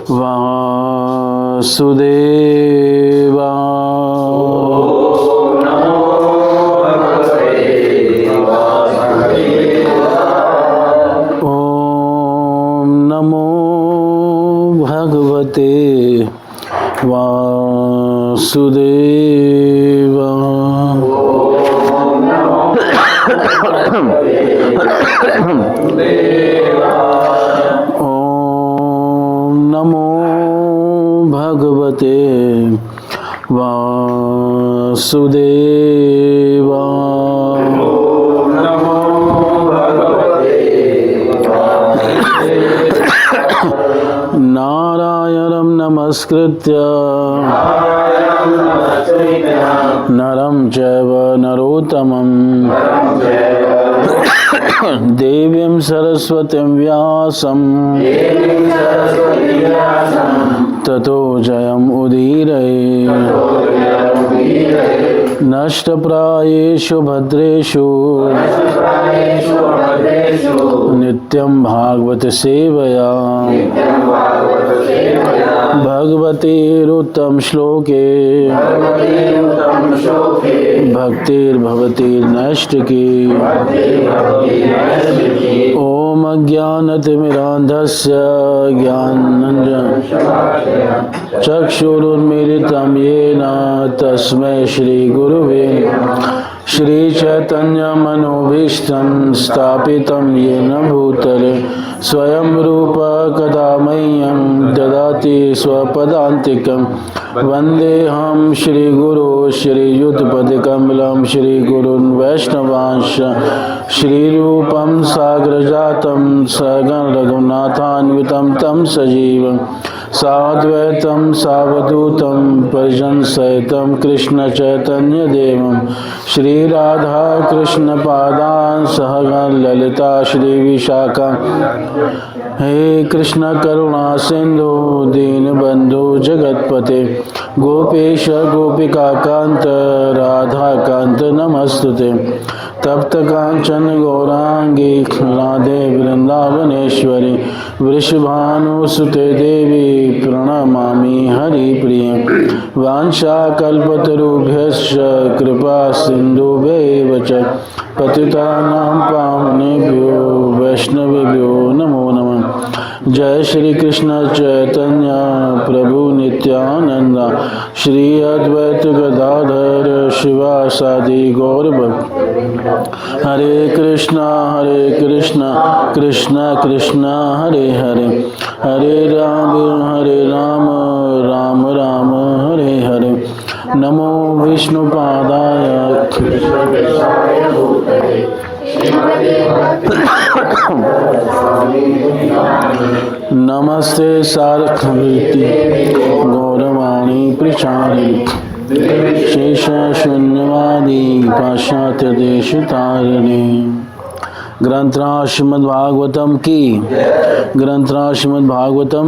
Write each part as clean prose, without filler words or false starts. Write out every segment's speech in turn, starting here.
वासुदेवा। ओम नमो भगवते वासुदेवा। ओम नमो भगवते वासुदेवा। नारायणं नमस्कृत्य नरं चैव नरोत्तमं देवीं सरस्वतीं व्यासं ततो जयम् उदीरये। नष्टप्रायेषु भद्रेषु नित्यं भागवत सेवया भगवतेरुत्तम श्लोके भक्तिर्भवति नष्टकी। ओम अज्ञानतिमिरान्धस्य ज्ञानाञ्जनं चक्षुरुन्मीलितं येन तस्मै श्रीगुरुवे श्रीचैतन्यमनोभीष्टं स्थापितं येन भूतले स्वयं रूप कदा मह्यं ददाति स्वपदान्तिकं। वन्देऽहं श्रीगुरो श्रीयुतपदकमलं श्रीगुरुन् वैष्णवांश्च श्रीरूपं साग्रजातं सगं रघुनाथान्वितं तं सजीवं साद्वैतं सावधूतं परिजनसहितं कृष्णचैतन्यदेवं श्रीराधा कृष्णपादान् सहगण ललिता श्रीविशाखा। हे कृष्ण करुणा सिंधु दीनबंधु जगतपते गोपेश गोपिकाकांत राधाकांत नमस्तुते। तप्त कांचन गौरांगी राधे वृंदावनेश्वरी वृषभानुसुते देवी प्रणमामि हरिप्रिये। वाञ्छाकल्पतरुभ्यश्च कृपा सिन्धुभ्यैव च पतितानां पावनेभ्यो वैष्णवेभ्यो नमो नमः। जय श्री कृष्ण चैतन्य प्रभु नित्यानंद श्री अद्वैत गदाधर शिवासादि गौरभक्त। हरे कृष्णा कृष्ण कृष्ण हरे हरे हरे राम राम राम हरे हरे। नमो विष्णुपादाय नमस्ते सारथवृत्ति गौरवाणी प्रचारिणी शेषशून्यवादी पाश्चात्यदेशतारिणी। ग्रंथराज श्रीमद्भागवतम की ग्रंथराज श्रीमद्भागवतम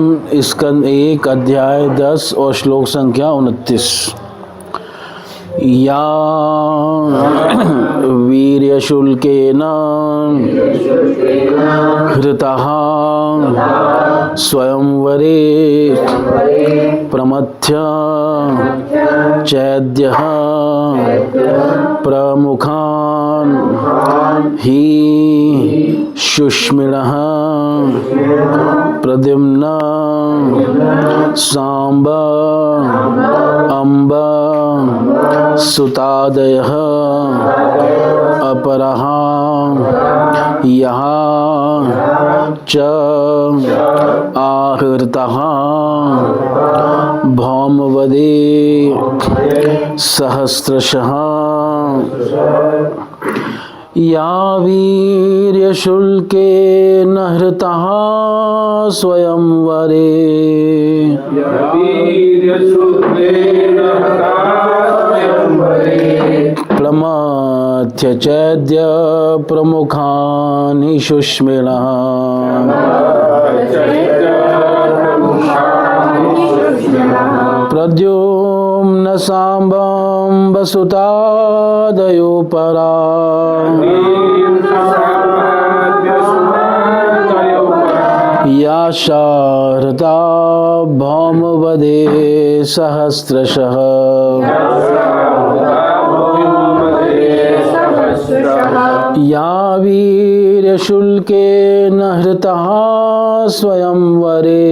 स्कंद 1 अध्याय 10 और श्लोक संख्या 29। या वीर्यशुल्केन हृतः स्वयंवरे प्रमथ्य चैद्यः प्रमुखान् हि शुष्मिणः प्रद्युम्न सांब अम्ब सुतादयः अपरः यः च आहृतः भौमवदे सहस्रशः। या वीर्यशुल्केन हृतः स्वयंवरे प्रमथ्य चैद्य प्रमुखानि शुष्मिणः प्रद्युम्न सांबं वसुतादयो परा या शारदा भौमवदे सहस्रशः या वीर्यशुल्केन हृतः स्वयंवरे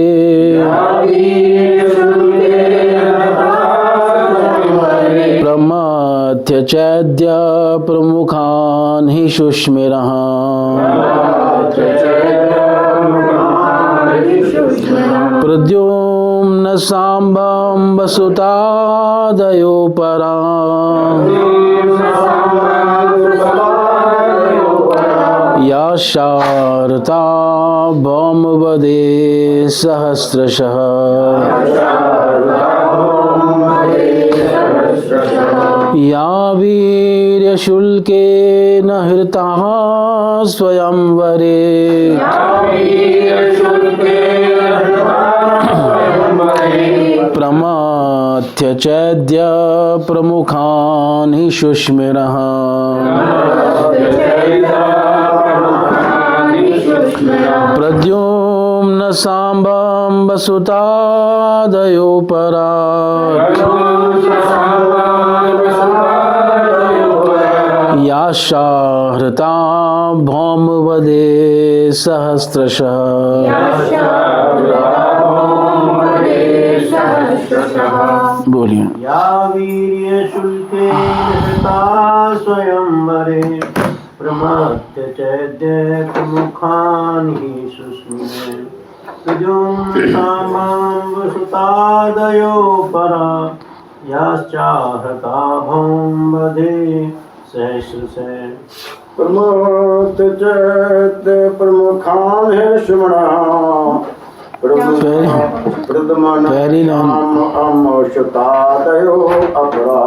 प्रमथ्य चैद्य प्रमुखान् हि शुष्मिरः प्रद्युम्न साम्बं वसुतादयो परा या शारदा भौमवदे सहस्रशः या वीर्यशुल्केन हृतः स्वयंवरे प्रमथ्य चैद्य प्रमुखान् हि शुष्मिरः प्रद्युम्न साम्बं वसुतादयो परा या शारदा भौमवदे सहस्रशः बोलिए। या वीर्यशुल्केन हृता स्वयंवरे प्रमथ्य चैद्य प्रमुखान् हि शुष्मिरे प्रद्युम्न साम्बं वसुतादयो परा याश्चाहता भौमवदे सहस्रशः प्रमथ्य चैद्य प्रमुखान् हि शुष्मिरे पहली लाइन अमोषतादयो अपरा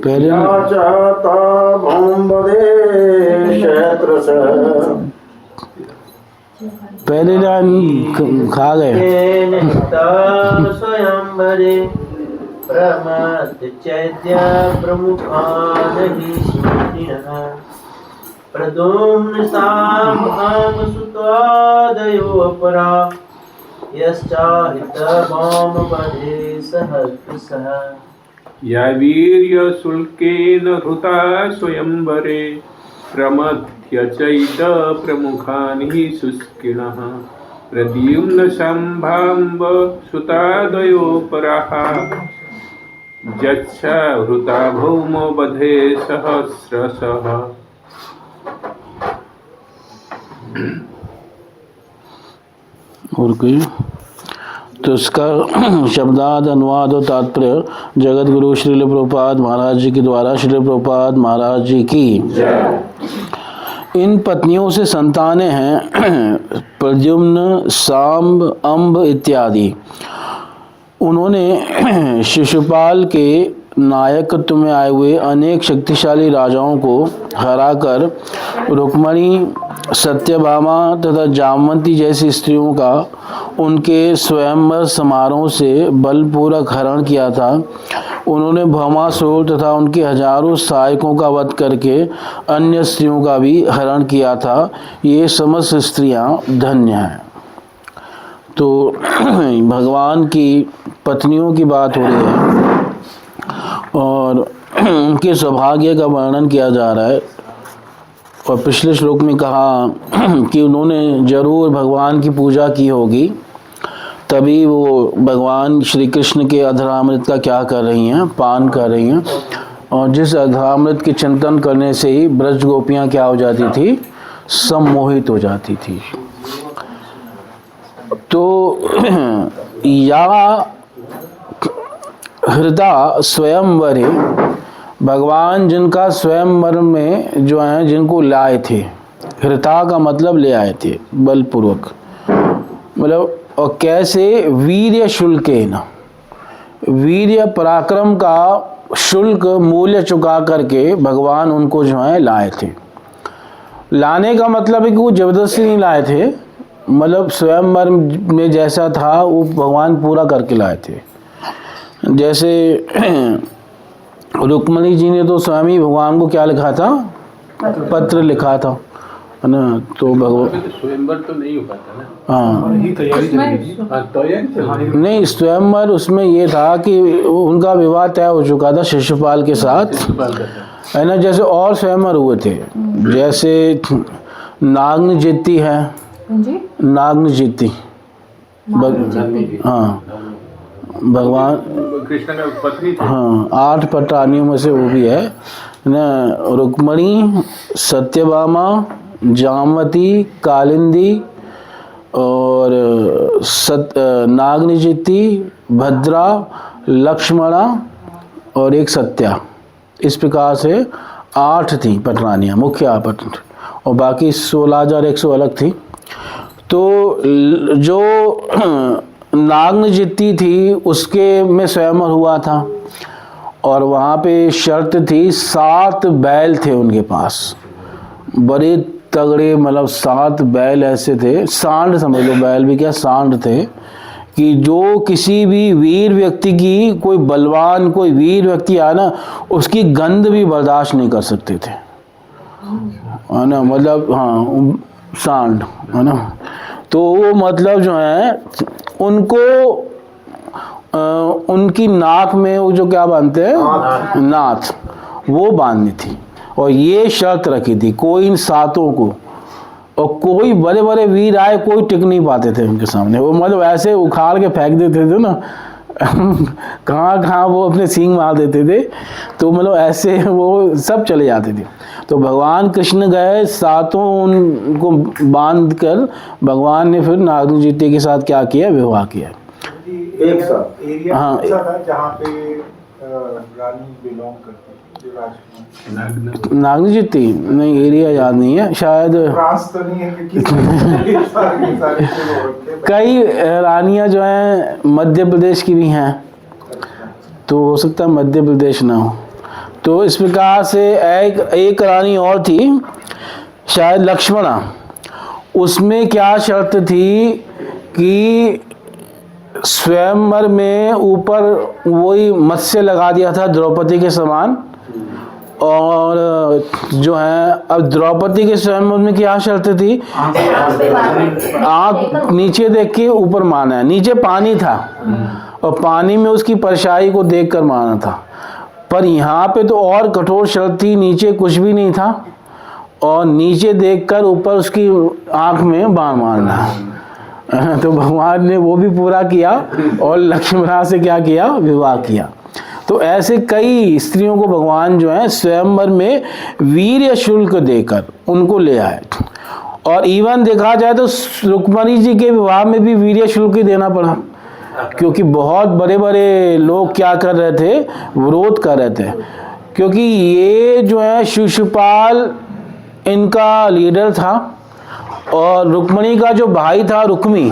पहले चाहता भौमवदे सहस्रशः पहली लाइन खा गए। स्वयंवरे प्रमथ्य चैद्य प्रमुखान् हि शुष्मिरः प्रद्युम्न साम्बं वसुतादयो परा यश्चाहित भौमवदे सहस्रशः या वीर्यशुल्केन हृता स्वयंवरे प्रमथ्य चैद्य प्रमुखान् हि शुष्मिरः प्रद्युम्न साम्बं वसुतादयो पराः यच्छाहृता भौमवदे सहस्रशः। और कोई तो इसका शब्दार्थ अनुवाद और तात्पर्य जगत गुरु श्रील प्रभुपाद महाराज जी के द्वारा श्रील प्रभुपाद महाराज जी की इन पत्नियों से संतानें हैं प्रद्युम्न सांब अम्ब इत्यादि। उन्होंने शिशुपाल के नायकत्व में आए हुए अनेक शक्तिशाली राजाओं को हराकर रुक्मणी सत्यभामा तथा जामवंती जैसी स्त्रियों का उनके स्वयंवर समारोह से बलपूर्वक हरण किया था। उन्होंने भौमासुर तथा उनके हजारों सहायकों का वध करके अन्य स्त्रियों का भी हरण किया था। ये समस्त स्त्रियां धन्य हैं। तो भगवान की पत्नियों की बात हो रही है और उनके सौभाग्य का वर्णन किया जा रहा है। और पिछले श्लोक में कहा कि उन्होंने जरूर भगवान की पूजा की होगी, तभी वो भगवान श्री कृष्ण के अधरामृत का क्या कर रही हैं, पान कर रही हैं। और जिस अधरामृत के चिंतन करने से ही ब्रज गोपियाँ क्या हो जाती थी, सम्मोहित हो जाती थी। तो या हृदय स्वयंवरे, भगवान जिनका स्वयंवर में जो है जिनको लाए थे, हृता का मतलब ले आए थे बलपूर्वक, मतलब और कैसे वीर्य शुल्केन, वीर्य पराक्रम का शुल्क मूल्य चुका करके भगवान उनको जो है लाए थे। लाने का मतलब है कि वो जबरदस्ती नहीं लाए थे, मतलब स्वयंवर में जैसा था वो भगवान पूरा करके लाए थे। जैसे रुक्मणी जी ने तो स्वयं ही भगवान को क्या लिखा था, पत्र लिखा था, है ना। तो भगवान अभी तो स्वयंवर तो नहीं हो पाता ना। हाँ तैयारी नहीं, स्वयंवर उसमें ये था कि उनका विवाह तय हो चुका था शिशुपाल के साथ, है ना। जैसे और स्वयंवर हुए थे, जैसे नागन जीती है, जी नागन जीती हाँ भगवान कृष्ण का पत्नी थे। हाँ 8 पटरानियों में से वो भी है ना। रुक्मणी, सत्यभामा, जामवती, कालिंदी और नागनिजिति, भद्रा, लक्ष्मणा और एक सत्या। इस प्रकार से 8 थी पटरानियाँ, मुख्य पटन, और बाकी 16,100 अलग थी। तो जो नागनिजिति थी उसके में स्वयंवर हुआ था, और वहाँ पे शर्त थी 7 बैल थे उनके पास, बड़े तगड़े, मतलब 7 बैल ऐसे थे, सांड समझ लो, बैल भी क्या सांड थे, कि जो किसी भी वीर व्यक्ति की, कोई बलवान कोई वीर व्यक्ति आया ना, उसकी गंध भी बर्दाश्त नहीं कर सकते थे, है ना। मतलब हाँ सांड, है ना। तो वो मतलब जो है उनको उनकी नाक में वो जो क्या बांधते हैं नाथ, वो बांधनी थी, और ये शर्त रखी थी कोई इन 7 को, और कोई बड़े बड़े वीर आए कोई टिक नहीं पाते थे उनके सामने। वो मतलब ऐसे उखाड़ के फेंक देते थे ना कहाँ कहाँ वो अपने सींग मार देते थे, तो मतलब ऐसे वो सब चले जाते थे। तो भगवान कृष्ण गए, 7 उनको बांध कर भगवान ने फिर नागनिजिति के साथ क्या किया, विवाह किया। एक साथ एरिया हाँ। ऐसा था जहाँ पे रानी बिलोंग करती थी, जो राजकुमार। नागनिजिति नहीं, एरिया याद नहीं है शायद। फ्रांस तो नहीं है क्योंकि सारे कई रानियां जो हैं मध्य प्रदेश की भी हैं, तो हो सकता है मध्य प्रदेश ना हो। तो इस प्रकार से एक रानी और थी शायद लक्ष्मणा, उसमें क्या शर्त थी कि स्वयंवर में ऊपर वही मत्स्य लगा दिया था द्रौपदी के समान, और जो है अब द्रौपदी के स्वयंवर में क्या शर्त थी, आँख नीचे देख के ऊपर मारना है, नीचे पानी था और पानी में उसकी परछाई को देख कर मारना था। पर यहाँ पे तो और कठोर शर्त थी, नीचे कुछ भी नहीं था और नीचे देखकर ऊपर उसकी आँख में बाण मारना है। तो भगवान ने वो भी पूरा किया और लक्ष्मणा से क्या किया, विवाह किया। तो ऐसे कई स्त्रियों को भगवान जो है स्वयंवर में वीर्य शुल्क देकर उनको ले आए। और इवन देखा जाए तो रुक्मणी जी के विवाह में भी वीर्य शुल्क ही देना पड़ा, क्योंकि बहुत बड़े बड़े लोग क्या कर रहे थे, विरोध कर रहे थे, क्योंकि ये जो है शिशुपाल इनका लीडर था, और रुक्मणी का जो भाई था रुक्मी,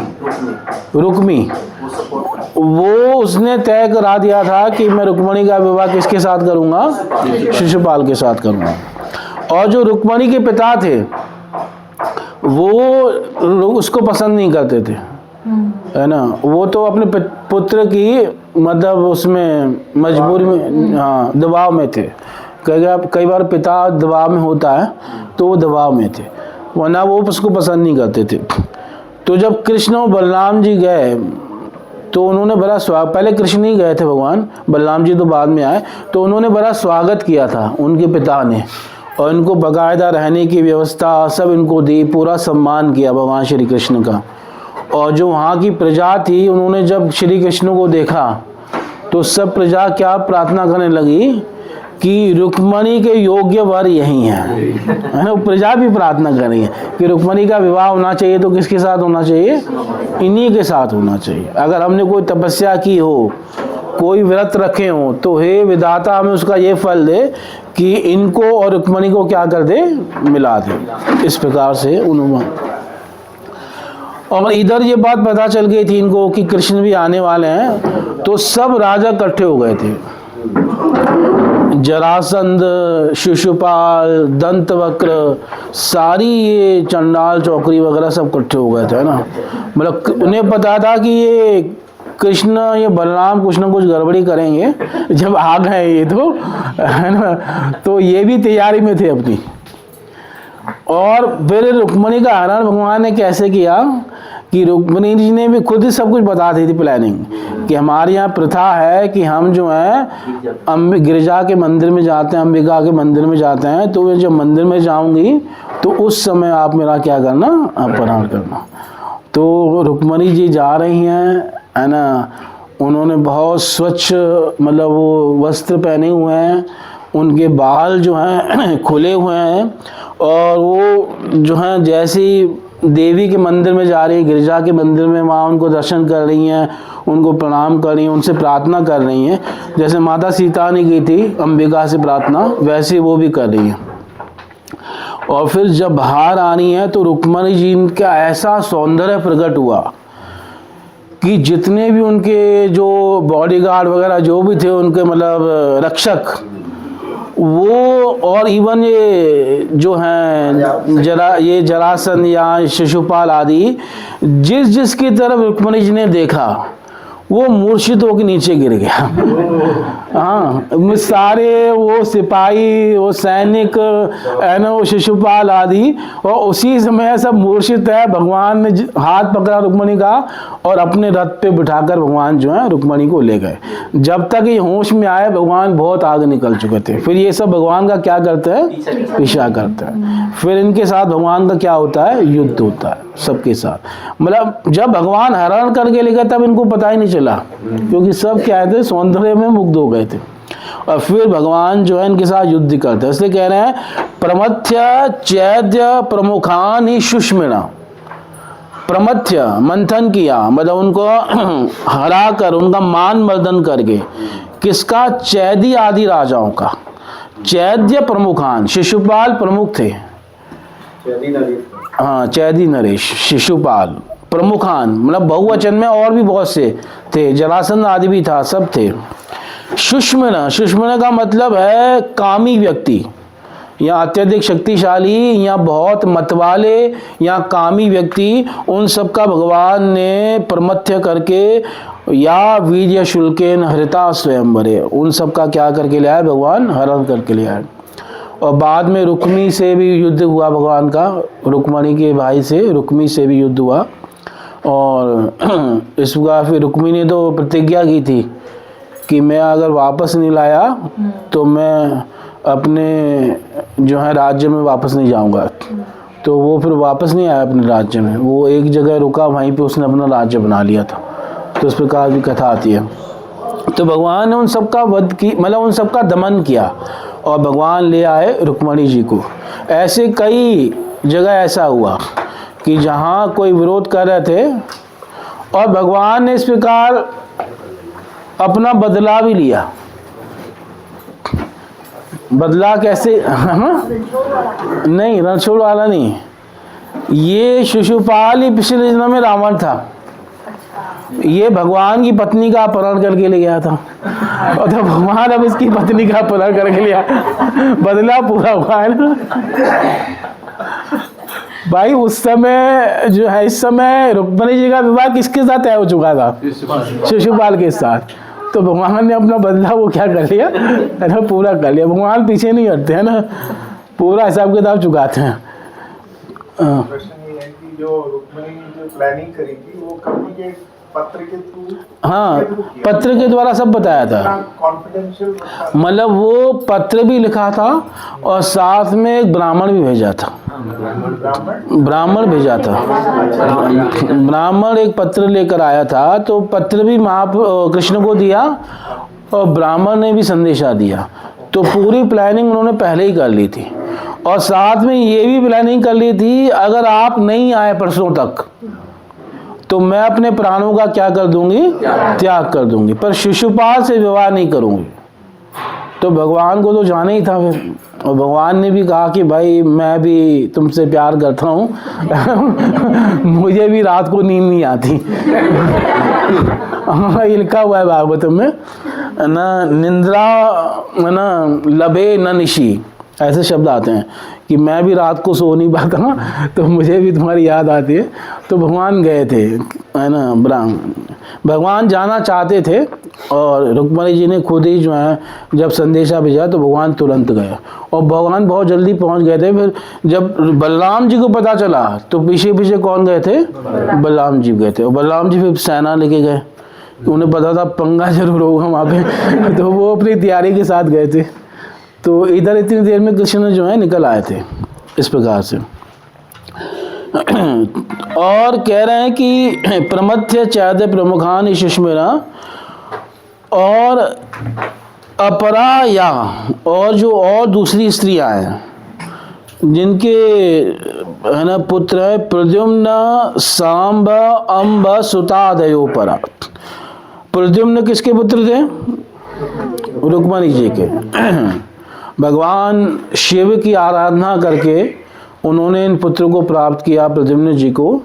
वो उसने तय करा दिया था कि मैं रुक्मणी का विवाह किसके साथ करूंगा, शिशुपाल के साथ करूंगा। और जो रुक्मणी के पिता थे वो उसको पसंद नहीं करते थे, है ना। वो तो अपने पुत्र की मतलब उसमें मजबूरी में, हाँ दबाव में थे। कई बार पिता दबाव में होता है तो वो दबाव में थे, वरना वो उसको पसंद नहीं करते थे। तो जब कृष्ण और बलराम जी गए तो उन्होंने बड़ा स्वागत, पहले कृष्ण ही गए थे भगवान, बलराम जी तो बाद में आए, तो उन्होंने बड़ा स्वागत किया था उनके पिता ने, और इनको बाकायदा रहने की व्यवस्था सब इनको दी, पूरा सम्मान किया भगवान श्री कृष्ण का। और जो वहाँ की प्रजा थी, उन्होंने जब श्री कृष्ण को देखा तो सब प्रजा क्या प्रार्थना करने लगी कि रुक्मणी के योग्य वर यही है ना। प्रजा भी प्रार्थना कर रही है कि रुक्मणी का विवाह होना चाहिए तो किसके साथ होना चाहिए, इन्हीं के साथ होना चाहिए। अगर हमने कोई तपस्या की हो, कोई व्रत रखे हो, तो हे विधाता हमें उसका ये फल दे कि इनको और रुक्मणी को क्या कर दे, मिला दे। इस प्रकार से उन्होंने, और इधर ये बात पता चल गई थी इनको कि कृष्ण भी आने वाले हैं, तो सब राजा इकट्ठे हो गए थे। जरासंध, शिशुपाल, दंतवक्र, सारी ये चंडाल चौकरी वगैरह सब इकट्ठे हो गए थे, है ना। मतलब उन्हें पता था कि ये कृष्ण, ये बलराम कुछ ना कुछ गड़बड़ी करेंगे जब आ गए ये, तो है ना। तो ये भी तैयारी में थे अपनी। और फिर रुक्मणी का हरण भगवान ने कैसे किया कि रुक्मणी जी ने भी खुद ही सब कुछ बता दी थी प्लानिंग कि हमारे यहाँ प्रथा है कि हम जो है गिरिजा के मंदिर में जाते हैं, अंबिका के मंदिर में जाते हैं, तो मैं जब मंदिर में जाऊंगी तो उस समय आप मेरा क्या करना, अपहरण करना। तो रुक्मणी जी जा रही हैं, है ना, उन्होंने बहुत स्वच्छ मतलब वो वस्त्र पहने हुए हैं, उनके बाल जो हैं खुले हुए हैं, और वो जो हैं जैसी देवी के मंदिर में जा रही है, गिरिजा के मंदिर में, वहाँ उनको दर्शन कर रही हैं, उनको प्रणाम कर रही हैं, उनसे प्रार्थना कर रही हैं, जैसे माता सीता ने की थी अंबिका से प्रार्थना, वैसे वो भी कर रही हैं। और फिर जब बाहर आनी है तो रुक्मणी जी का ऐसा सौंदर्य प्रकट हुआ कि जितने भी उनके जो बॉडीगार्ड वगैरह जो भी थे, उनके मतलब रक्षक, वो और इवन ये जो हैं जरासंध या शिशुपाल आदि, जिस जिसकी तरफ रुक्मणी जी ने देखा वो मूर्छित होकर नीचे गिर गया। हाँ, सारे वो सिपाही, वो सैनिक, है ना, वो शिशुपाल आदि, और उसी समय सब मूर्छित है। भगवान ने हाथ पकड़ा रुक्मणी का और अपने रथ पे बिठाकर भगवान जो है रुक्मणी को ले गए। जब तक ये होश में आए भगवान बहुत आगे निकल चुके थे। फिर ये सब भगवान का क्या करते हैं, पीछा करते हैं। फिर इनके साथ भगवान का क्या होता है, युद्ध होता है सबके साथ। मतलब जब भगवान हरण करके ले गए तब इनको पता ही नहीं चला, क्योंकि सब क्या थे, सौंदर्य में मुग्ध हो गए थे। और फिर भगवान जो है इनके साथ युद्ध करते हैं। इसलिए कह रहे हैं प्रमथ्य चैद्य प्रमुखान ही सुष्मिणा। प्रमथ्य मंथन किया, मतलब उनको हरा कर, उनका मान मर्दन करके, किसका, चैदी आदि राजाओं का। चैद्य प्रमुखान, शिशुपाल प्रमुख थे, हाँ, चैदी नरेश, शिशुपाल प्रमुखान, मतलब बहुवचन में और भी बहुत से थे, जरासंध आदि भी था, सब थे। सुष्मिण, सुष्मिण का मतलब है कामी व्यक्ति, या अत्यधिक शक्तिशाली, या बहुत मतवाले, या कामी व्यक्ति, उन सब का भगवान ने प्रमथ्य करके, या वीर्य शुल्केन हरिता स्वयंवरे, उन सब का क्या करके ले आए भगवान, हरण करके ले आए। और बाद में रुक्मी से भी युद्ध हुआ भगवान का, रुक्मणी के भाई से रुक्मी से भी युद्ध हुआ। और इसका फिर रुक्मी ने तो प्रतिज्ञा की थी कि मैं अगर वापस नहीं लाया तो मैं अपने जो है राज्य में वापस नहीं जाऊंगा। तो वो फिर वापस नहीं आया अपने राज्य में, वो एक जगह रुका, वहीं पे उसने अपना राज्य बना लिया था। तो इस प्रकार की कथा आती है। तो भगवान ने उन सबका वध की, मतलब उन सबका दमन किया, और भगवान ले आए रुक्मणी जी को। ऐसे कई जगह ऐसा हुआ कि जहाँ कोई विरोध कर रहे थे, और भगवान ने इस प्रकार अपना बदला भी लिया। बदला कैसे, नहीं, रणछोड़ वाला नहीं, ये शिशुपाल ही पिछले जन्म में रावण था। ये भगवान की पत्नी का अपहरण करके ले गया था, और तो भगवान अब इसकी पत्नी का अपहरण करके लिया, बदला पूरा हुआ है ना भाई। उस समय जो है, इस समय रुक्मणी जी का विवाह किसके साथ तय हो चुका था, शिशुपाल के साथ। तो भगवान ने अपना बदला वो क्या कर लिया, है ना, पूरा कर लिया। भगवान पीछे नहीं हटते हैं ना, पूरा हिसाब किताब चुकाते हैं। प्रश्न ये है कि जो रुक्मणी जो प्लानिंग करी थी वो कभी के पत्र के थ्रू, हाँ, पत्र के द्वारा सब बताया था, कॉन्फिडेंशियल, मतलब वो पत्र भी लिखा था और साथ में एक ब्राह्मण भी भेजा था, ब्राह्मण भेजा था, ब्राह्मण एक पत्र लेकर आया था। तो पत्र भी कृष्ण को दिया और ब्राह्मण ने भी संदेशा दिया। तो पूरी प्लानिंग उन्होंने पहले ही कर ली थी, और साथ में ये भी प्लानिंग कर ली थी, अगर आप नहीं आए परसों तक तो मैं अपने प्राणों का क्या कर दूंगी, त्याग कर दूंगी, पर शिशुपाल से विवाह नहीं करूंगी। तो भगवान को तो जाना ही था फिर, और भगवान ने भी कहा कि भाई मैं भी तुमसे प्यार करता हूँ मुझे भी रात को नींद नहीं आती हाँ, ये लिखा हुआ है भागवत में, न निंद्रा न लभे न निशी, ऐसे शब्द आते हैं कि मैं भी रात को सो नहीं पाता तो मुझे भी तुम्हारी याद आती है। तो भगवान गए थे, है ना, भगवान जाना चाहते थे और रुक्मणी जी ने खुद ही जो है जब संदेशा भेजा तो भगवान तुरंत गए और भगवान बहुत जल्दी पहुंच गए थे। फिर जब बलराम जी को पता चला तो पीछे पीछे कौन गए थे? बलराम जी गए थे और बलराम जी फिर सेना लेके गए। उन्हें पता था पंगा जरूर होगा वहाँ पे तो वो अपनी तैयारी के साथ गए थे। तो इधर इतनी देर में कृष्ण जो है निकल आए थे इस प्रकार से। और कह रहे हैं कि प्रमथ्य चैत्य प्रमुखान सुष्मिरा और अपरा या और जो और दूसरी स्त्रियां हैं जिनके है ना पुत्र है प्रद्युम्न सांब अम्ब सुतादयो परा। प्रद्युम्न किसके पुत्र थे? रुक्मणी जी के। भगवान शिव की आराधना करके उन्होंने इन पुत्रों को प्राप्त किया, प्रद्युम्न जी को।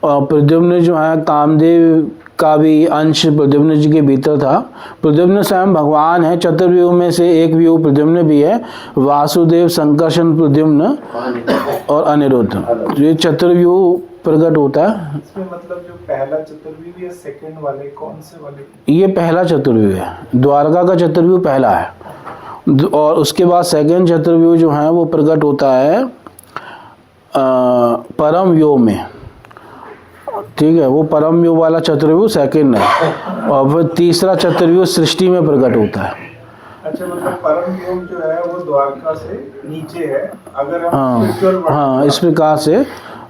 और प्रद्युम्न जो है कामदेव का भी अंश प्रद्युम्न जी के भीतर था। प्रद्युम्न स्वयं भगवान है, चतुर्व्यूह में से एक व्यूह प्रद्युम्न भी है, वासुदेव, संकर्षण, प्रद्युम्न और अनिरुद्ध। ये चतुर्व्यूह प्रकट होता है। इसमें मतलब जो पहला चतुर्व्यूह या सेकंड वाले कौन से वाले? ये पहला चतुर्व्यूह है, द्वारका का चतुर्व्यूह पहला है। और उसके बाद सेकंड चतुर्व्यूह जो है वो प्रकट होता है परम व्योम में। ठीक है, वो परम व्योम वाला चतुर्व्यूह सेकंड है। और फिर तीसरा चतुर्व्यूह सृष्टि में प्रकट होता है। अच्छा, मतलब परम व्योम जो है वो द्वारका से नीचे है। अगर हम हाँ spiritual हाँ, इस प्रकार से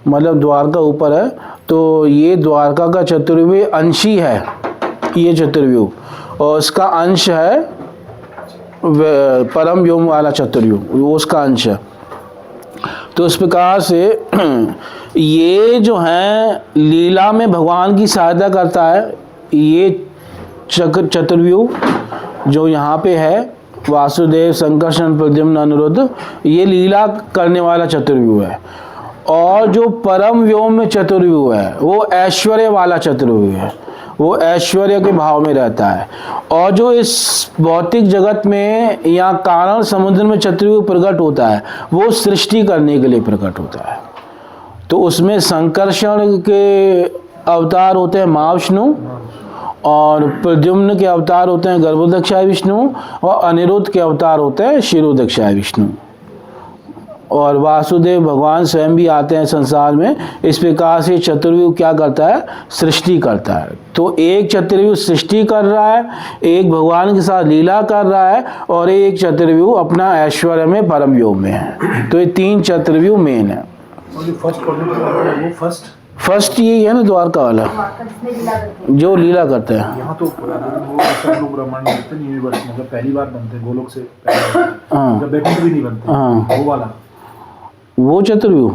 मतलब द्वारका ऊपर है तो ये द्वारका का चतुर्व्यूह अंशी है ये चतुर्व्यूह, और उसका अंश है परम व्योम वाला चतुर्व्यूह, वो उसका अंश है। तो इस प्रकार से ये जो है लीला में भगवान की सहायता करता है। ये चतुर्व्यूह जो यहाँ पे है वासुदेव, संकर्षण, प्रद्युम्न, अनिरुद्ध, ये लीला करने वाला चतुर्व्यूह है। और जो परम व्योम में चतुर्व्यूह है वो ऐश्वर्य वाला चतुर्व्यूह है, वो ऐश्वर्य के भाव में रहता है। और जो इस भौतिक जगत में या कारण समुद्र में चतुर्व्यूह प्रकट होता है वो सृष्टि करने के लिए प्रकट होता है। तो उसमें संकर्षण के अवतार होते हैं महाविष्णु, और प्रद्युम्न के अवतार होते हैं गर्भोदक्षाय विष्णु, और अनिरुद्ध के अवतार होते हैं शिरोदक्षाय विष्णु। और वासुदेव भगवान स्वयं भी आते हैं संसार में। इस प्रकार से चतुर्व्यूह क्या करता है? सृष्टि करता है। तो एक चतुर्व्यूह सृष्टि कर रहा है, एक भगवान के साथ लीला कर रहा है, और एक चतुर्व्यूह अपना ऐश्वर्य में परम व्योम में है। तो ये तीन चतुर्व्यूह मेन है। फर्स्ट यही है ना द्वारका वाला जो लीला करता है। यहाँ तो सब लोग ब्रह्मांड बनते हैं यूनिवर्स में, जब पहली बार बनते हैं गोलोक से पहले, हाँ जब बैकुंठ भी नहीं बनते, हाँ वो वाला वो चतुर्व्यूह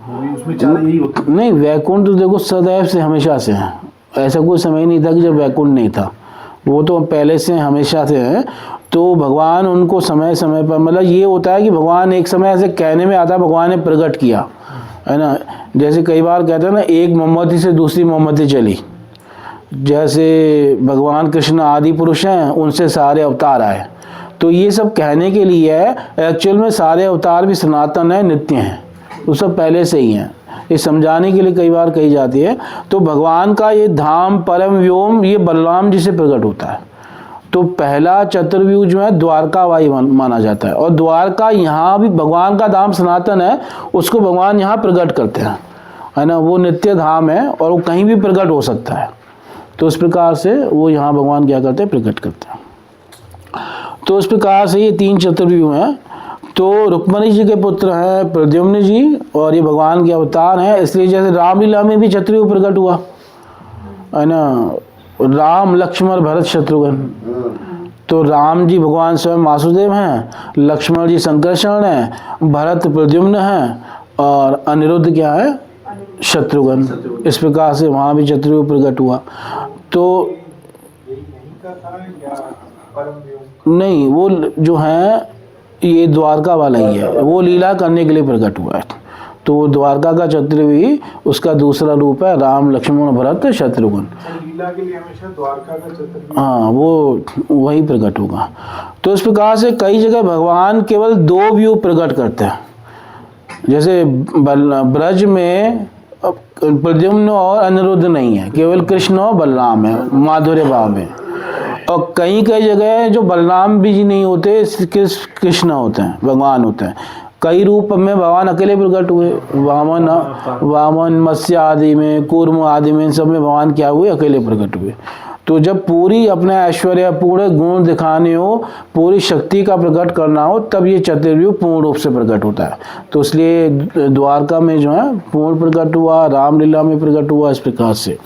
वो भी उसमें चार यही होते हैं। नहीं, वैकुंठ तो देखो सदैव से हमेशा से है। ऐसा कोई समय नहीं था कि जब वैकुंठ नहीं था, वो तो पहले से हमेशा से है। तो भगवान उनको समय समय पर, मतलब ये होता है कि भगवान एक समय ऐसे कहने में आता है भगवान ने प्रकट किया, है ना। जैसे कई बार कहते हैं ना एक मोमबत्ती से दूसरी मोमबत्ती चली, जैसे भगवान कृष्ण आदि पुरुष हैं, उनसे सारे अवतार आए। तो ये सब कहने के लिए है, एक्चुअल में सारे अवतार भी सनातन है, नित्य हैं, वो सब पहले से ही हैं। ये समझाने के लिए कई बार कही जाती है। तो भगवान का ये धाम परम व्योम ये बलराम जी से प्रकट होता है। तो पहला चतुर्व्यूह जो है द्वारकावाई माना जाता है, और द्वारका यहाँ भी भगवान का धाम सनातन है, उसको भगवान यहाँ प्रकट करते हैं, है ना। वो नित्य धाम है और वो कहीं भी प्रकट हो सकता है। तो इस प्रकार से वो यहाँ भगवान क्या करते हैं? प्रकट करते हैं। तो इस प्रकार से ये तीन चतुर्व्यूह हैं। तो रुक्मणी जी के पुत्र हैं प्रद्युम्न जी, और ये भगवान के अवतार हैं। इसलिए जैसे रामलीला में भी चतुर्व्यूह प्रकट हुआ, है ना, राम लक्ष्मण भरत शत्रुघ्न। तो राम जी भगवान स्वयं वासुदेव हैं, लक्ष्मण जी संकर्षण हैं, भरत प्रद्युम्न हैं, और अनिरुद्ध क्या है? शत्रुघ्न। इस प्रकार से वहाँ भी चतुर्व्यूह प्रकट हुआ। तो नहीं, वो जो है ये द्वारका वाला ही है, वो लीला करने के लिए प्रकट हुआ है। तो द्वारका का चतुर्वी उसका दूसरा रूप है, राम लक्ष्मण भरत शत्रुघ्न। लीला के लिए हमेशा द्वारका का चतुर्थ। हाँ, वो वही प्रकट होगा। तो इस प्रकार से कई जगह भगवान केवल 2 व्यू प्रकट करते हैं। जैसे ब्रज में प्रद्युम्न और अनिरुद्ध नहीं है, केवल कृष्ण और बलराम है माधुर्य भाव में। और कई जगह है जो बलराम भी जी नहीं होते, कृष्ण होते हैं, भगवान होते हैं। कई रूप में भगवान अकेले प्रकट हुए, वामन मत्स्य आदि में, कूर्म आदि में, इन सब में भगवान क्या हुए, अकेले प्रकट हुए। तो जब पूरी अपने ऐश्वर्य, पूरे गुण दिखाने हो, पूरी शक्ति का प्रकट करना हो, तब ये चतुर्व्यूह पूर्ण रूप से प्रकट होता है। तो इसलिए द्वारका में जो है पूर्ण प्रकट हुआ, रामलीला में प्रकट हुआ, इस प्रकार से।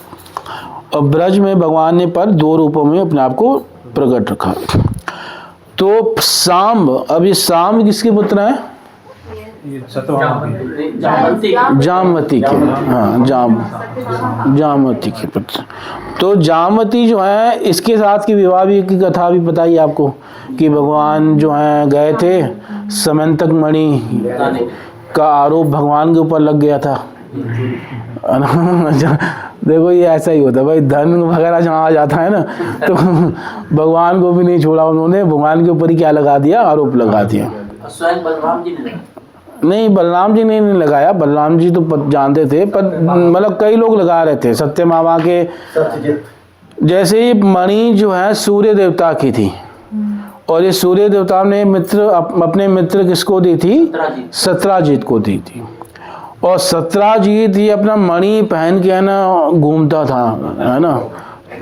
और ब्रज में भगवान ने पर 2 रूपों में अपने आप को प्रकट रखा। तो सांब, अब ये सांब किसके पुत्र हैं? ये सतवाहन जामवती के, हाँ जामवती के पुत्र। तो जामवती जो है, इसके साथ की विवाह भी की कथा भी बताई आपको कि भगवान जो है गए थे, समंतक मणि का आरोप भगवान के ऊपर लग गया था। देखो ये ऐसा ही होता है भाई, धन वगैरह जहाँ आ जाता है ना, तो भगवान को भी नहीं छोड़ा उन्होंने, भगवान के ऊपर ही क्या लगा दिया, आरोप लगा दिया। स्वयं बलराम जी ने नहीं, बलराम जी ने नहीं लगाया, बलराम जी तो जानते थे, पर मतलब कई लोग लगा रहे थे। सत्यभामा के, जैसे ही मणि जो है सूर्य देवता की थी, और ये सूर्य देवता ने अपने मित्र किसको दी थी? सत्राजीत को दी थी। और सत्राजीत ये अपना मणि पहन के है ना घूमता था, है ना,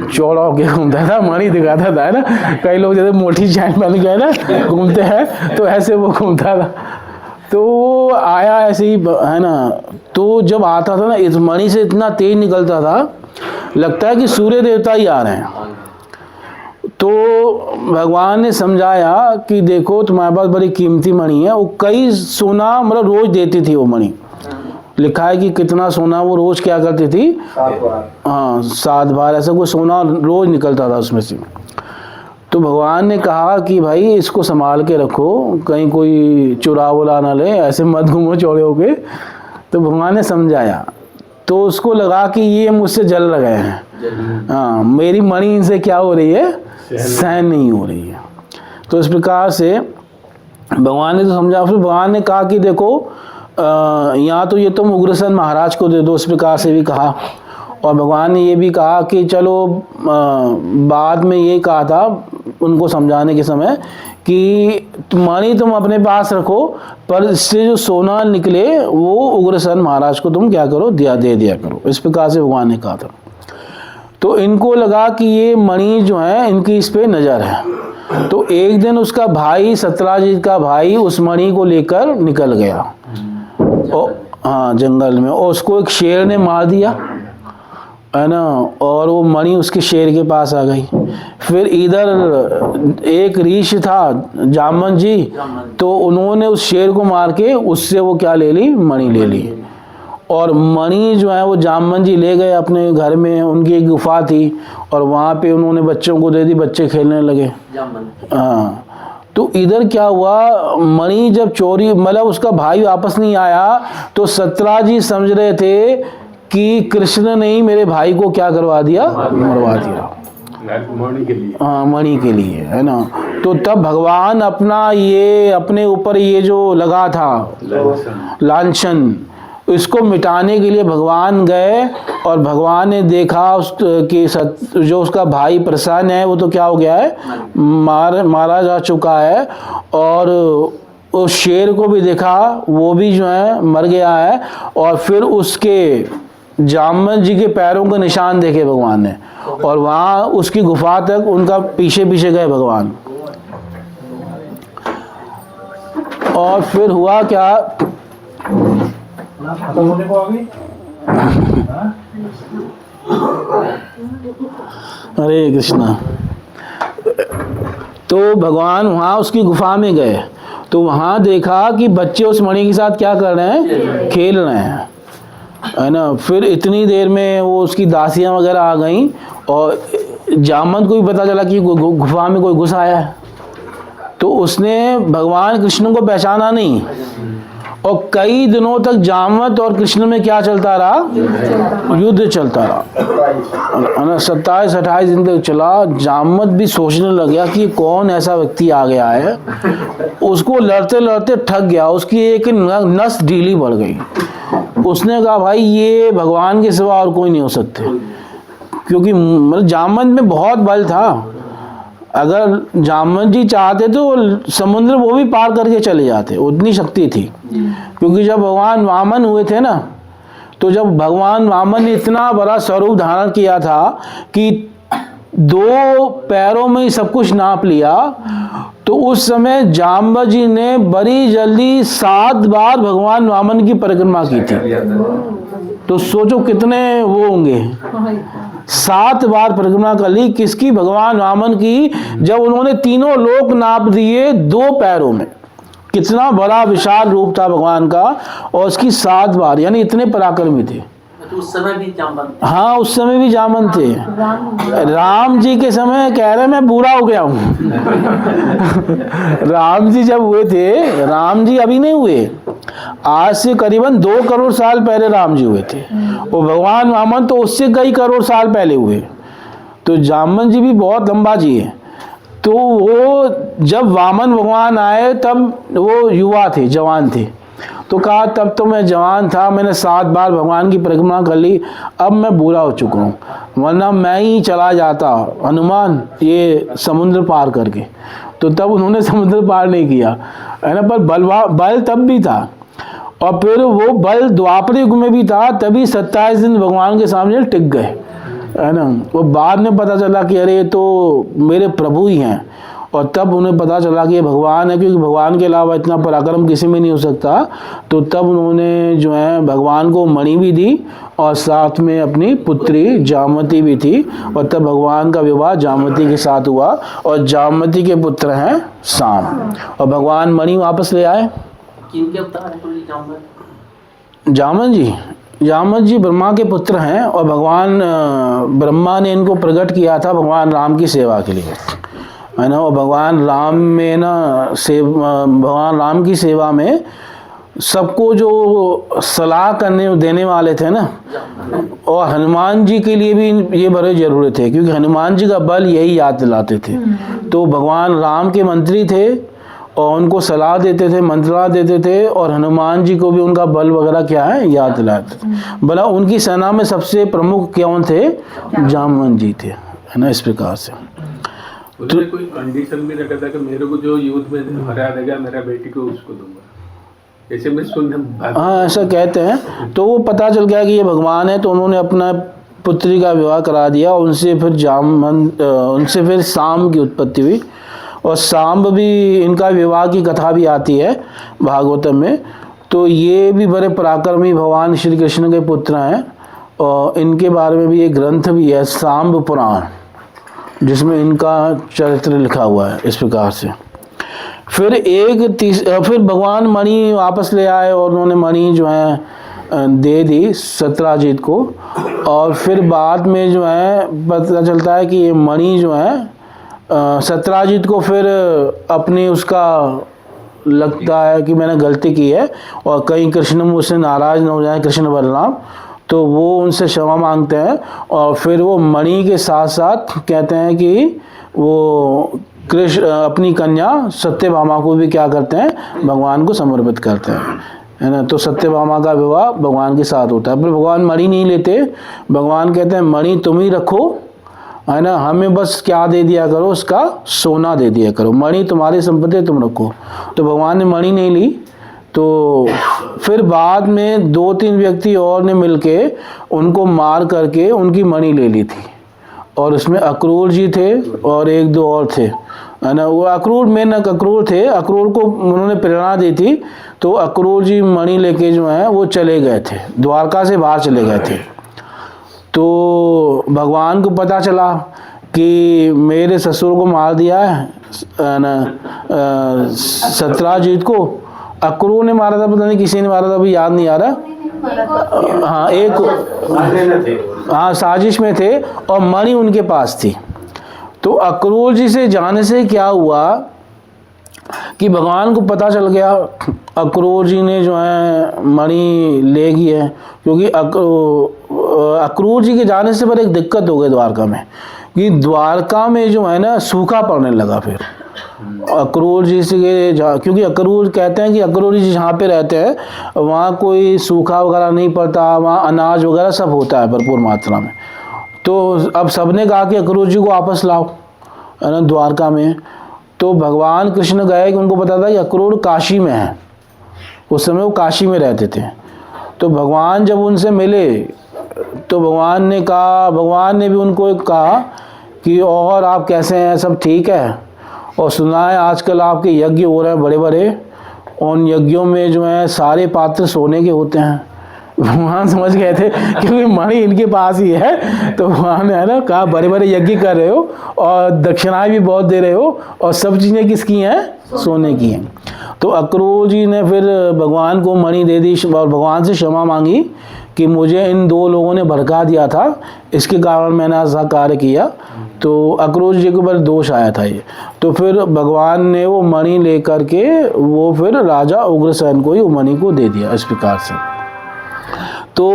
चौड़ा होके घूमता था, मणि दिखाता था, है ना। कई लोग जैसे मोटी चैन पहन के है ना घूमते हैं, तो ऐसे वो घूमता था। तो आया ऐसे ही, है ना। तो जब आता था ना, इस मणि से इतना तेज निकलता था, लगता है कि सूर्य देवता ही आ रहे हैं। तो भगवान ने समझाया कि देखो तुम्हारे पास बड़ी कीमती मणि है। वो कई सोना मतलब रोज देती थी वो मणि, लिखा है कि कितना सोना वो रोज क्या करती थी, 7 बार, हाँ 7 बार ऐसा कोई सोना रोज निकलता था उसमें से। तो भगवान ने कहा कि भाई इसको संभाल के रखो, कहीं कोई चुरा वुरा ना ले, ऐसे मत घूमो चौड़े होके। तो भगवान ने समझाया, तो उसको लगा कि ये मुझसे जल रहे हैं, हाँ मेरी मणि इनसे क्या हो रही है, सहन नहीं हो रही है। तो इस प्रकार से भगवान ने तो समझा। फिर भगवान ने कहा कि देखो यहाँ तो ये तुम उग्रसेन महाराज को दे दो, इस प्रकार से भी कहा। और भगवान ने ये भी कहा कि चलो बाद में ये कहा था उनको समझाने के समय कि मणि तुम अपने पास रखो, पर इससे जो सोना निकले वो उग्रसेन महाराज को तुम क्या करो, दे दिया करो, इस प्रकार से भगवान ने कहा था। तो इनको लगा कि ये मणि जो है इनकी इस पे नज़र है। तो एक दिन उसका भाई, सत्राजीत का भाई, उस मणि को लेकर निकल गया हाँ जंगल में, और उसको एक शेर ने मार दिया, है ना। और वो मणि उसके शेर के पास आ गई। फिर इधर एक ऋषि था जामवंत जी, तो उन्होंने उस शेर को मार के उससे वो क्या ले ली, मणि ले ली। और मणि जो है वो जामवंत जी ले गए अपने घर में, उनकी एक गुफा थी, और वहाँ पे उन्होंने बच्चों को दे दी, बच्चे खेलने लगे। हाँ, तो इधर क्या हुआ, मणि जब चोरी, मतलब उसका भाई वापस नहीं आया, तो सत्राजीत समझ रहे थे कि कृष्ण ने ही मेरे भाई को क्या करवा दिया, मरवा दिया, मणि के लिए। हाँ मणि के लिए, है ना। तो तब भगवान अपना ये अपने ऊपर ये जो लगा था लांछन, इसको मिटाने के लिए भगवान गए, और भगवान ने देखा कि जो उसका भाई प्रसन्न है वो तो क्या हो गया है, मारा जा चुका है। और उस शेर को भी देखा, वो भी जो है मर गया है। और फिर उसके जामवंत जी के पैरों के निशान देखे भगवान ने, और वहाँ उसकी गुफा तक उनका पीछे पीछे गए भगवान। और फिर हुआ क्या, खत्म होने को आ गई। हरे कृष्णा। तो भगवान वहाँ उसकी गुफा में गए, तो वहाँ देखा कि बच्चे उस मणि के साथ क्या कर रहे हैं, खेल रहे हैं, है ना। फिर इतनी देर में वो उसकी दासियाँ वगैरह आ गईं, और जामवंत को भी पता चला कि गुफा में कोई घुस आया है। तो उसने भगवान कृष्ण को पहचाना नहीं, और कई दिनों तक जामवंत और कृष्ण में क्या चलता रहा? युद्ध चलता रहा। 27-28 दिन तक चला। जामवंत भी सोचने लग गया कि कौन ऐसा व्यक्ति आ गया है। उसको लड़ते लड़ते थक गया, उसकी एक नस ढीली पड़ गई। उसने कहा भाई ये भगवान के सिवा और कोई नहीं हो सकते, क्योंकि मतलब जामवंत में बहुत बल था। अगर जामवंत जी चाहते तो समुद्र वो भी पार करके चले जाते, उतनी शक्ति थी। क्योंकि जब भगवान वामन हुए थे ना, तो जब भगवान वामन ने इतना बड़ा स्वरूप धारण किया था कि 2 पैरों में ही सब कुछ नाप लिया, तो उस समय जाम्बवत जी ने बड़ी जल्दी 7 बार भगवान वामन की परिक्रमा की थी। तो सोचो कितने वो होंगे, 7 बार परिक्रमा कर ली। किसकी? भगवान वामन की। जब उन्होंने तीनों लोक नाप दिए 2 पैरों में, कितना बड़ा विशाल रूप था भगवान का, और उसकी 7 बार, यानी इतने पराक्रमी थे। तो उस समय भी जामवंत? हाँ, उस समय भी जामवंत थे। राम जी के समय कह रहे मैं बूढ़ा हो गया हूँ। राम जी जब हुए थे, राम जी अभी नहीं हुए, आज से करीबन 2 करोड़ साल पहले राम जी हुए थे। और भगवान वामन तो उससे कई करोड़ साल पहले हुए। तो जामवंत जी भी बहुत लंबा जी है। तो वो जब वामन भगवान आए तब वो युवा थे, जवान थे। तो कहा तब तो मैं जवान था, मैंने 7 बार भगवान की परिक्रमा कर ली, अब मैं बूढ़ा हो चुका हूँ, वरना मैं ही चला जाता हनुमान ये समुद्र पार करके। तो तब उन्होंने समुद्र पार नहीं किया, है ना। पर बल तब भी था, और फिर वो बल द्वापर युग में भी था, तभी 27 दिन भगवान के सामने टिक गए, है ना। वो बाद में पता चला कि अरे ये तो मेरे प्रभु ही हैं, और तब उन्हें पता चला कि ये भगवान है, क्योंकि भगवान के अलावा इतना पराक्रम किसी में नहीं हो सकता। तो तब उन्होंने जो है भगवान को मणि भी दी, और साथ में अपनी पुत्री जामवती भी थी, और तब भगवान का विवाह जामवती के साथ हुआ, और जामवती के पुत्र हैं साम, और भगवान मणि वापस ले आए। किनके अवतार हैं जामवंत? जामवंत जी ब्रह्मा के पुत्र हैं, और भगवान ब्रह्मा ने इनको प्रकट किया था भगवान राम की सेवा के लिए, है ना। और भगवान राम में ना भगवान राम की सेवा में सबको जो सलाह करने देने वाले थे ना, और हनुमान जी के लिए भी ये बड़े जरूरी थे, क्योंकि हनुमान जी का बल यही याद दिलाते थे। तो भगवान राम के मंत्री थे, और उनको सलाह देते थे, मंत्रणा देते थे, और हनुमान जी को भी उनका बल वगैरह क्या है याद दिलाते थे। भला उनकी सेना में सबसे प्रमुख कौन थे? जामवंत जी थे, है ना। इस प्रकार से उसने कोई कंडीशन भी रखा था कि मेरे को जो युद्ध में हरा देगा मेरा बेटी को उसको दूंगा, ऐसे में सुन। हाँ, ऐसा कहते हैं। तो वो पता चल गया कि ये भगवान है, तो उन्होंने अपना पुत्री का विवाह करा दिया। उनसे फिर साम की उत्पत्ति हुई, और सांब भी, इनका विवाह की कथा भी आती है भागवतम में। तो ये भी बड़े पराक्रमी भगवान श्री कृष्ण के पुत्र हैं, और इनके बारे में भी एक ग्रंथ भी है, सांब पुराण, जिसमें इनका चरित्र लिखा हुआ है। इस प्रकार से फिर भगवान मणि वापस ले आए, और उन्होंने मणि जो है दे दी सत्यराजीत को। और फिर बाद में जो है पता चलता है कि ये मणि जो है सत्यराजीत को फिर अपनी उसका लगता है कि मैंने गलती की है, और कहीं कृष्ण मुझसे नाराज न हो जाए, कृष्ण बलराम, तो वो उनसे क्षमा मांगते हैं। और फिर वो मणि के साथ साथ कहते हैं कि वो कृष्ण अपनी कन्या सत्यभामा को भी क्या करते हैं? भगवान को समर्पित करते हैं, है ना। तो सत्यभामा का विवाह भगवान के साथ होता है। पर भगवान मणि नहीं लेते, भगवान कहते हैं मणि तुम ही रखो, है ना, हमें बस क्या दे दिया करो, उसका सोना दे दिया करो, मणि तुम्हारी संपत्ति तुम रखो। तो भगवान ने मणि नहीं ली। तो फिर बाद में 2-3 व्यक्ति और ने मिलके उनको मार करके उनकी मणि ले ली थी, और उसमें अक्रूर जी थे और 1-2 और थे, है ना। वो अक्रूर थे, अक्रूर को उन्होंने प्रेरणा दी थी। तो अक्रूर जी मणि लेके जो है वो चले गए थे, द्वारका से बाहर चले गए थे। तो भगवान को पता चला कि मेरे ससुर को मार दिया है ना सत्यराजीत को। अक्रूर ने मारा था, पता नहीं किसी ने मारा था, अभी याद नहीं आ रहा। हाँ, साजिश में थे, और मणि उनके पास थी। तो अक्रूर जी से जाने से क्या हुआ कि भगवान को पता चल गया अक्रूर जी ने जो है मणि ले गई है, क्योंकि अक्रूर जी के जाने से पर एक दिक्कत हो गई द्वारका में, कि द्वारका में जो है ना सूखा पड़ने लगा। फिर अक्रूर जी से क्योंकि अक्रूर कहते हैं कि अक्रूर जी जहाँ पे रहते हैं वहाँ कोई सूखा वगैरह नहीं पड़ता, वहाँ अनाज वगैरह सब होता है भरपूर मात्रा में। तो अब सबने कहा कि अक्रूर जी को वापस लाओ, है ना, द्वारका में। तो भगवान कृष्ण गए कि उनको पता था कि अक्रूर काशी में है, उस समय वो काशी में रहते थे। तो भगवान जब उनसे मिले तो भगवान ने भी उनको कहा कि और आप कैसे हैं, सब ठीक है, और सुना है आजकल आपके यज्ञ हो रहे हैं बड़े बड़े, उन यज्ञों में जो है सारे पात्र सोने के होते हैं। भगवान समझ गए थे क्योंकि मणि इनके पास ही है, तो भगवान ने है ना कहा बड़े बड़े यज्ञ कर रहे हो और दक्षिणाएं भी बहुत दे रहे हो, और सब चीज़ें किसकी हैं, सोने की हैं। तो अक्रूर जी ने फिर भगवान को मणि दे दी और भगवान से क्षमा मांगी कि मुझे इन दो लोगों ने भड़का दिया था, इसके कारण मैंने ऐसा कार्य किया। तो अक्रूर जी के ऊपर दोष आया था ये। तो फिर भगवान ने वो मणि लेकर के वो फिर राजा उग्रसेन को ही वो मणि को दे दिया इस प्रकार से। तो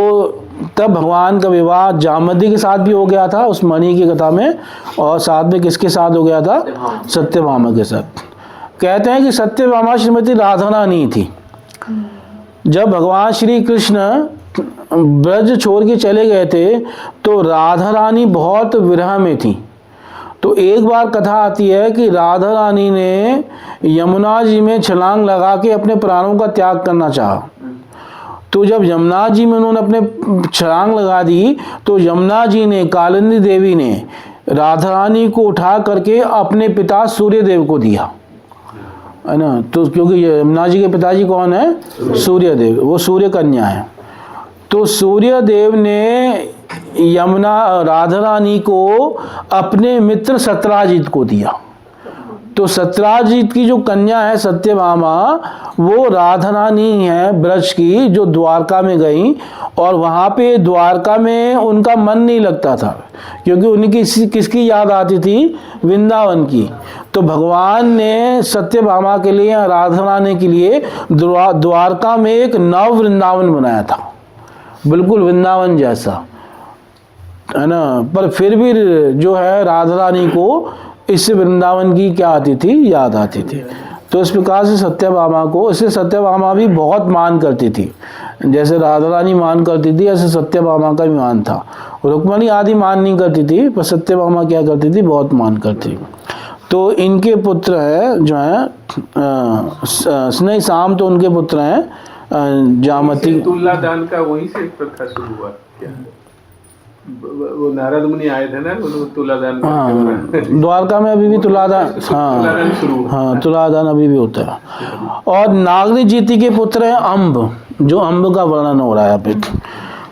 तब भगवान का विवाह जामवंती के साथ भी हो गया था उस मणि की कथा में, और साथ में किसके साथ हो गया था, सत्यभामा के साथ। कहते हैं कि सत्यभामा श्रीमती राधा रानी थी। जब भगवान श्री कृष्ण ब्रज छोड़ के चले गए थे तो राधा रानी बहुत विरह में थी। तो एक बार कथा आती है कि राधा रानी ने यमुना जी में छलांग लगा के अपने प्राणों का त्याग करना चाहा। तो जब यमुना जी में उन्होंने अपने छलांग लगा दी तो यमुना जी ने, कालिंदी देवी ने राधा रानी को उठा करके अपने पिता सूर्यदेव को दिया, है ना। तो क्योंकि यमुना जी के पिताजी कौन है, सूर्यदेव, वो सूर्य कन्या है। तो सूर्यदेव ने राधा रानी को अपने मित्र सत्यराजीत को दिया। तो सत्यराजीत की जो कन्या है सत्यभामा, वो राधा रानी है ब्रज की, जो द्वारका में गई, और वहाँ पे द्वारका में उनका मन नहीं लगता था क्योंकि उनकी किसकी याद आती थी, वृंदावन की। तो भगवान ने सत्यभामा के लिए, राधा रानी के लिए द्वारका में एक नव वृंदावन बनाया था, बिल्कुल वृंदावन जैसा, है ना। पर फिर भी जो है राधा रानी को इससे वृंदावन की क्या आती थी, याद आती थी। तो इस प्रकार से सत्यभामा को, इससे सत्यभामा भी बहुत मान करती थी, जैसे राधा रानी मान करती थी ऐसे सत्यभामा का भी मान था। रुक्मणी आदि मान नहीं करती थी, पर सत्यभामा क्या करती थी, बहुत मान करती। तो इनके पुत्र है जो है स्नेह शाम, तो उनके पुत्र हैं जामवती। तुलादान का वहीं से प्रथा शुरू हुआ क्या? वो नारद मुनि आए थे ना, उन्होंने तुलादान, हाँ द्वारका में अभी भी तुलादान, हाँ तुलादान अभी भी होता है। और नागरी जीति के पुत्र हैं अम्ब, जो अम्ब का वर्णन हो रहा है अभी।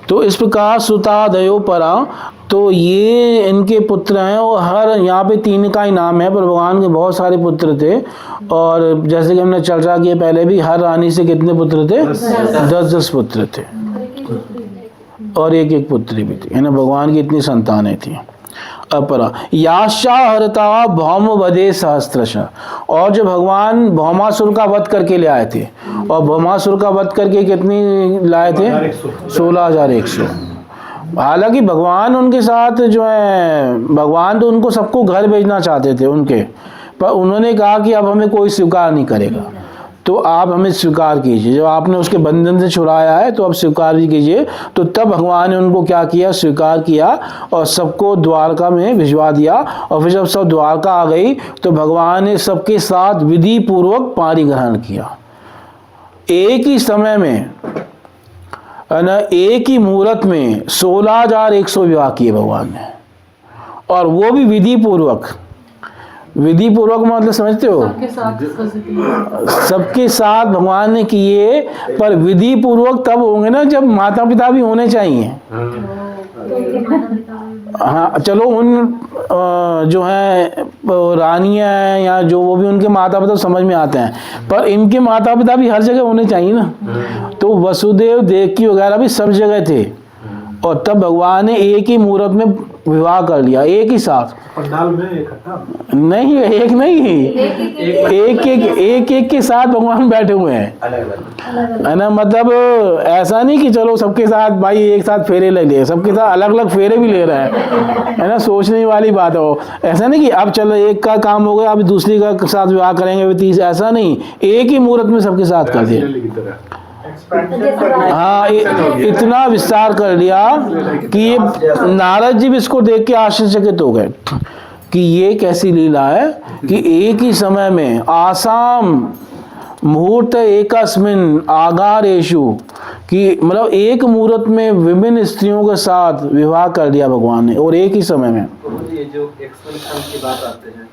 तो इस प्रकार सुता दयो परा, तो ये इनके पुत्र हैं। और हर यहाँ पे तीन का ही नाम है, पर भगवान के बहुत सारे पुत्र थे। और जैसे कि हमने चर्चा की पहले भी, हर रानी से कितने पुत्र थे, 10-10 पुत्र थे, और एक एक पुत्री भी थी, है ना। भगवान की इतनी संतानें थी। अपरा याशा हरता भौम वधे सहस्त्रश, और जो भगवान भौमासुर का वध करके ले आए थे, और भौमासुर का वध करके कितनी लाए थे, 16,100। हालांकि भगवान उनके साथ जो है, भगवान तो उनको सबको घर भेजना चाहते थे उनके, पर उन्होंने कहा कि अब हमें कोई स्वीकार नहीं करेगा, तो आप हमें स्वीकार कीजिए। जब आपने उसके बंधन से छुड़ाया है तो अब स्वीकार भी कीजिए। तो तब भगवान ने उनको क्या किया, स्वीकार किया, और सबको द्वारका में भिजवा दिया। और फिर जब सब द्वारका आ गई तो भगवान ने सबके साथ विधि पूर्वक पाणी ग्रहण किया। एक ही समय में, है ना, एक ही मुहूर्त में 16,100 विवाह किए भगवान ने, और वो भी विधि पूर्वक। विधि पूर्वक मतलब समझते हो, सबके साथ भगवान ने किए, पर विधि पूर्वक तब होंगे ना जब माता पिता भी होने चाहिए। हाँ चलो, उन जो है रानियां हैं या जो, वो भी उनके माता पिता समझ में आते हैं, पर इनके माता पिता भी हर जगह होने चाहिए ना। तो वसुदेव देवकी वगैरह भी सब जगह थे, और तब भगवान ने एक ही मुहूर्त में विवाह कर लिया, एक ही साथ। पंडाल में इकट्ठा नहीं, एक नहीं, एक के साथ भगवान बैठे हुए हैं, है ना। मतलब ऐसा नहीं कि चलो सबके साथ भाई एक साथ फेरे ले लिए, सबके साथ अलग अलग फेरे भी ले रहे हैं, है ना। सोचने वाली बात हो, ऐसा नहीं कि अब चलो एक का काम हो गया अब दूसरी का साथ विवाह करेंगे तीसरी, ऐसा नहीं, एक ही मुहूर्त में सबके साथ कर दिया। हाँ, इतना विस्तार कर लिया कि ये नारद जी भी इसको देख के आश्चर्यचकित हो गए कि ये कैसी लीला है कि एक ही समय में आसाम मुहूर्त एकस्मिन आगारेषु, कि मतलब एक मुहूर्त में विभिन्न स्त्रियों के साथ विवाह कर दिया भगवान ने, और एक ही समय में। ये जो एक्सप्रेशन की बात आते हैं,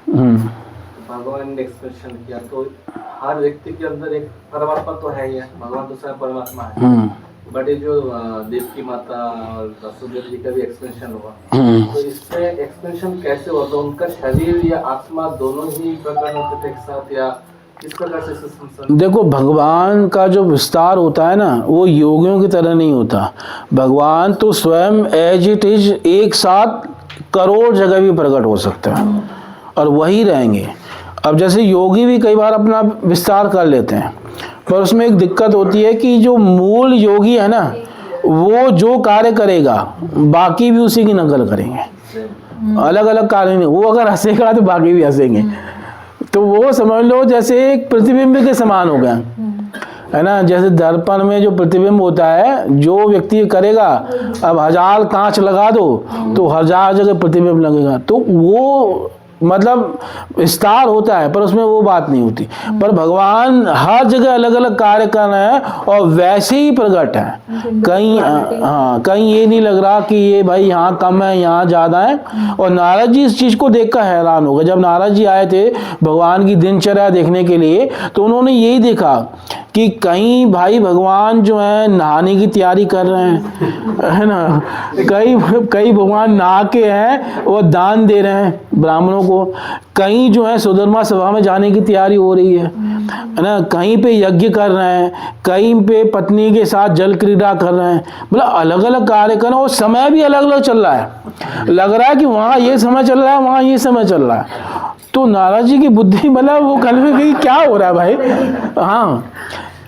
भगवान ने एक्सप्रेशन किया, तो हर व्यक्ति के अंदर एक परमात्मा तो है ही है, भगवान तो स्वयं परमात्मा है, बट ये जो देवकी माता और वसुदेव जी का भी एक्सप्रेशन हुआ, तो इसमें एक्सप्रेशन कैसे हुआ? तो उनका शरीर या आत्मा दोनों ही प्रकट होते थे एक साथ, या किस प्रकार से? देखो, भगवान का जो विस्तार होता है ना, वो योगियों की तरह नहीं होता। भगवान तो स्वयं एज इट इज एक साथ करोड़ जगह भी प्रकट हो सकता है और वही रहेंगे। अब जैसे योगी भी कई बार अपना विस्तार कर लेते हैं, पर उसमें एक दिक्कत होती है कि जो मूल योगी है ना, वो जो कार्य करेगा बाकी भी उसी की नकल करेंगे, अलग अलग कार्य नहीं। वो अगर हंसेगा तो बाकी भी हंसेंगे, तो वो समझ लो जैसे एक प्रतिबिंब के समान हो गया, है ना। जैसे दर्पण में जो प्रतिबिंब होता है, जो व्यक्ति करेगा, अब 1000 कांच लगा दो तो 1000 जगह प्रतिबिंब लगेगा, तो वो मतलब विस्तार होता है, पर उसमें वो बात नहीं होती। पर भगवान हर जगह अलग अलग कार्य कर रहे हैं और वैसे ही प्रकट है। कहीं कहीं ये नहीं लग रहा कि ये भाई यहाँ कम है यहाँ ज़्यादा है। और नारद जी इस चीज़ को देखकर हैरान हो गए। जब नारद जी आए थे भगवान की दिनचर्या देखने के लिए, तो उन्होंने यही देखा कि कहीं भाई भगवान जो है नहाने की तैयारी कर रहे हैं, है ना, कई भगवान नहा के हैं वो दान दे रहे हैं ब्राह्मणों को, कहीं जो है सुधर्मा सभा में जाने की तैयारी हो रही है ना, कहीं पे यज्ञ कर रहे हैं, कहीं पे पत्नी के साथ जल क्रीड़ा कर रहे हैं। मतलब अलग अलग कार्य कर रहे हैं और समय भी अलग अलग चल रहा है। लग रहा है कि वहाँ ये समय चल रहा है, वहाँ ये समय चल रहा है। तो नारद जी की बुद्धि मतलब वो कल में गई, क्या हो रहा है भाई। हाँ,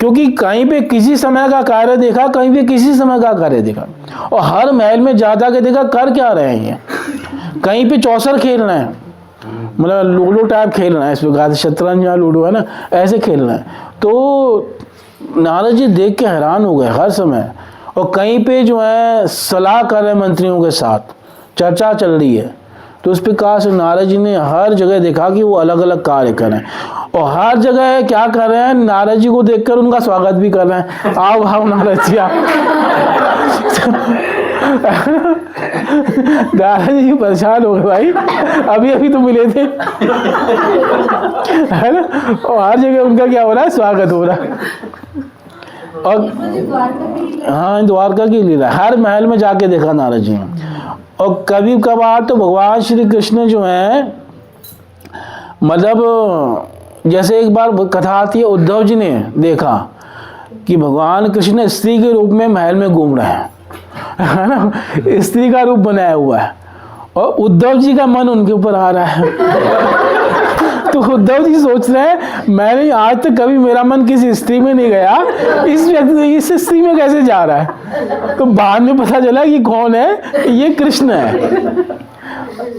क्योंकि कहीं पे किसी समय का कार्य देखा, कहीं पे किसी समय का कार्य देखा, और हर महल में जाता के देखा कर क्या रहे हैं। कहीं पे चौसर खेल रहे हैं, मतलब लूडो टाइप खेल रहे हैं, इस प्रकार से शतरंज या लूडो है ना, ऐसे खेल रहे हैं। तो नारद जी देख के हैरान हो गए हर समय। और कहीं पे जो है सलाह कर रहे हैं मंत्रियों के साथ, चर्चा चल रही है। तो उस प्रकार से नारद जी ने हर जगह देखा कि वो अलग अलग कार्य कर रहे हैं, और हर जगह क्या कर रहे हैं, नारद जी को देखकर उनका स्वागत भी कर रहे हैं। आओ आओ नारद जी आओ। नारद जी परेशान हो गए, भाई अभी अभी तो मिले थे, है ना। और हर जगह उनका क्या हो रहा है, स्वागत हो रहा है। और हाँ, द्वारका की लीला हर महल में जाके देखा नारद जी ने। और कभी कभार तो भगवान श्री कृष्ण जो है, मतलब जैसे एक बार कथा आती है, उद्धव जी ने देखा कि भगवान कृष्ण स्त्री के रूप में महल में घूम रहे हैं, है ना, स्त्री का रूप बनाया हुआ है, और उद्धव जी का मन उनके ऊपर आ रहा है। तो उद्धव जी सोच रहे हैं, मैंने आज तक कभी मेरा मन किसी स्त्री में नहीं गया, इस स्त्री में कैसे जा रहा है। तो बाद में पता चला कि कौन है, ये कृष्ण है।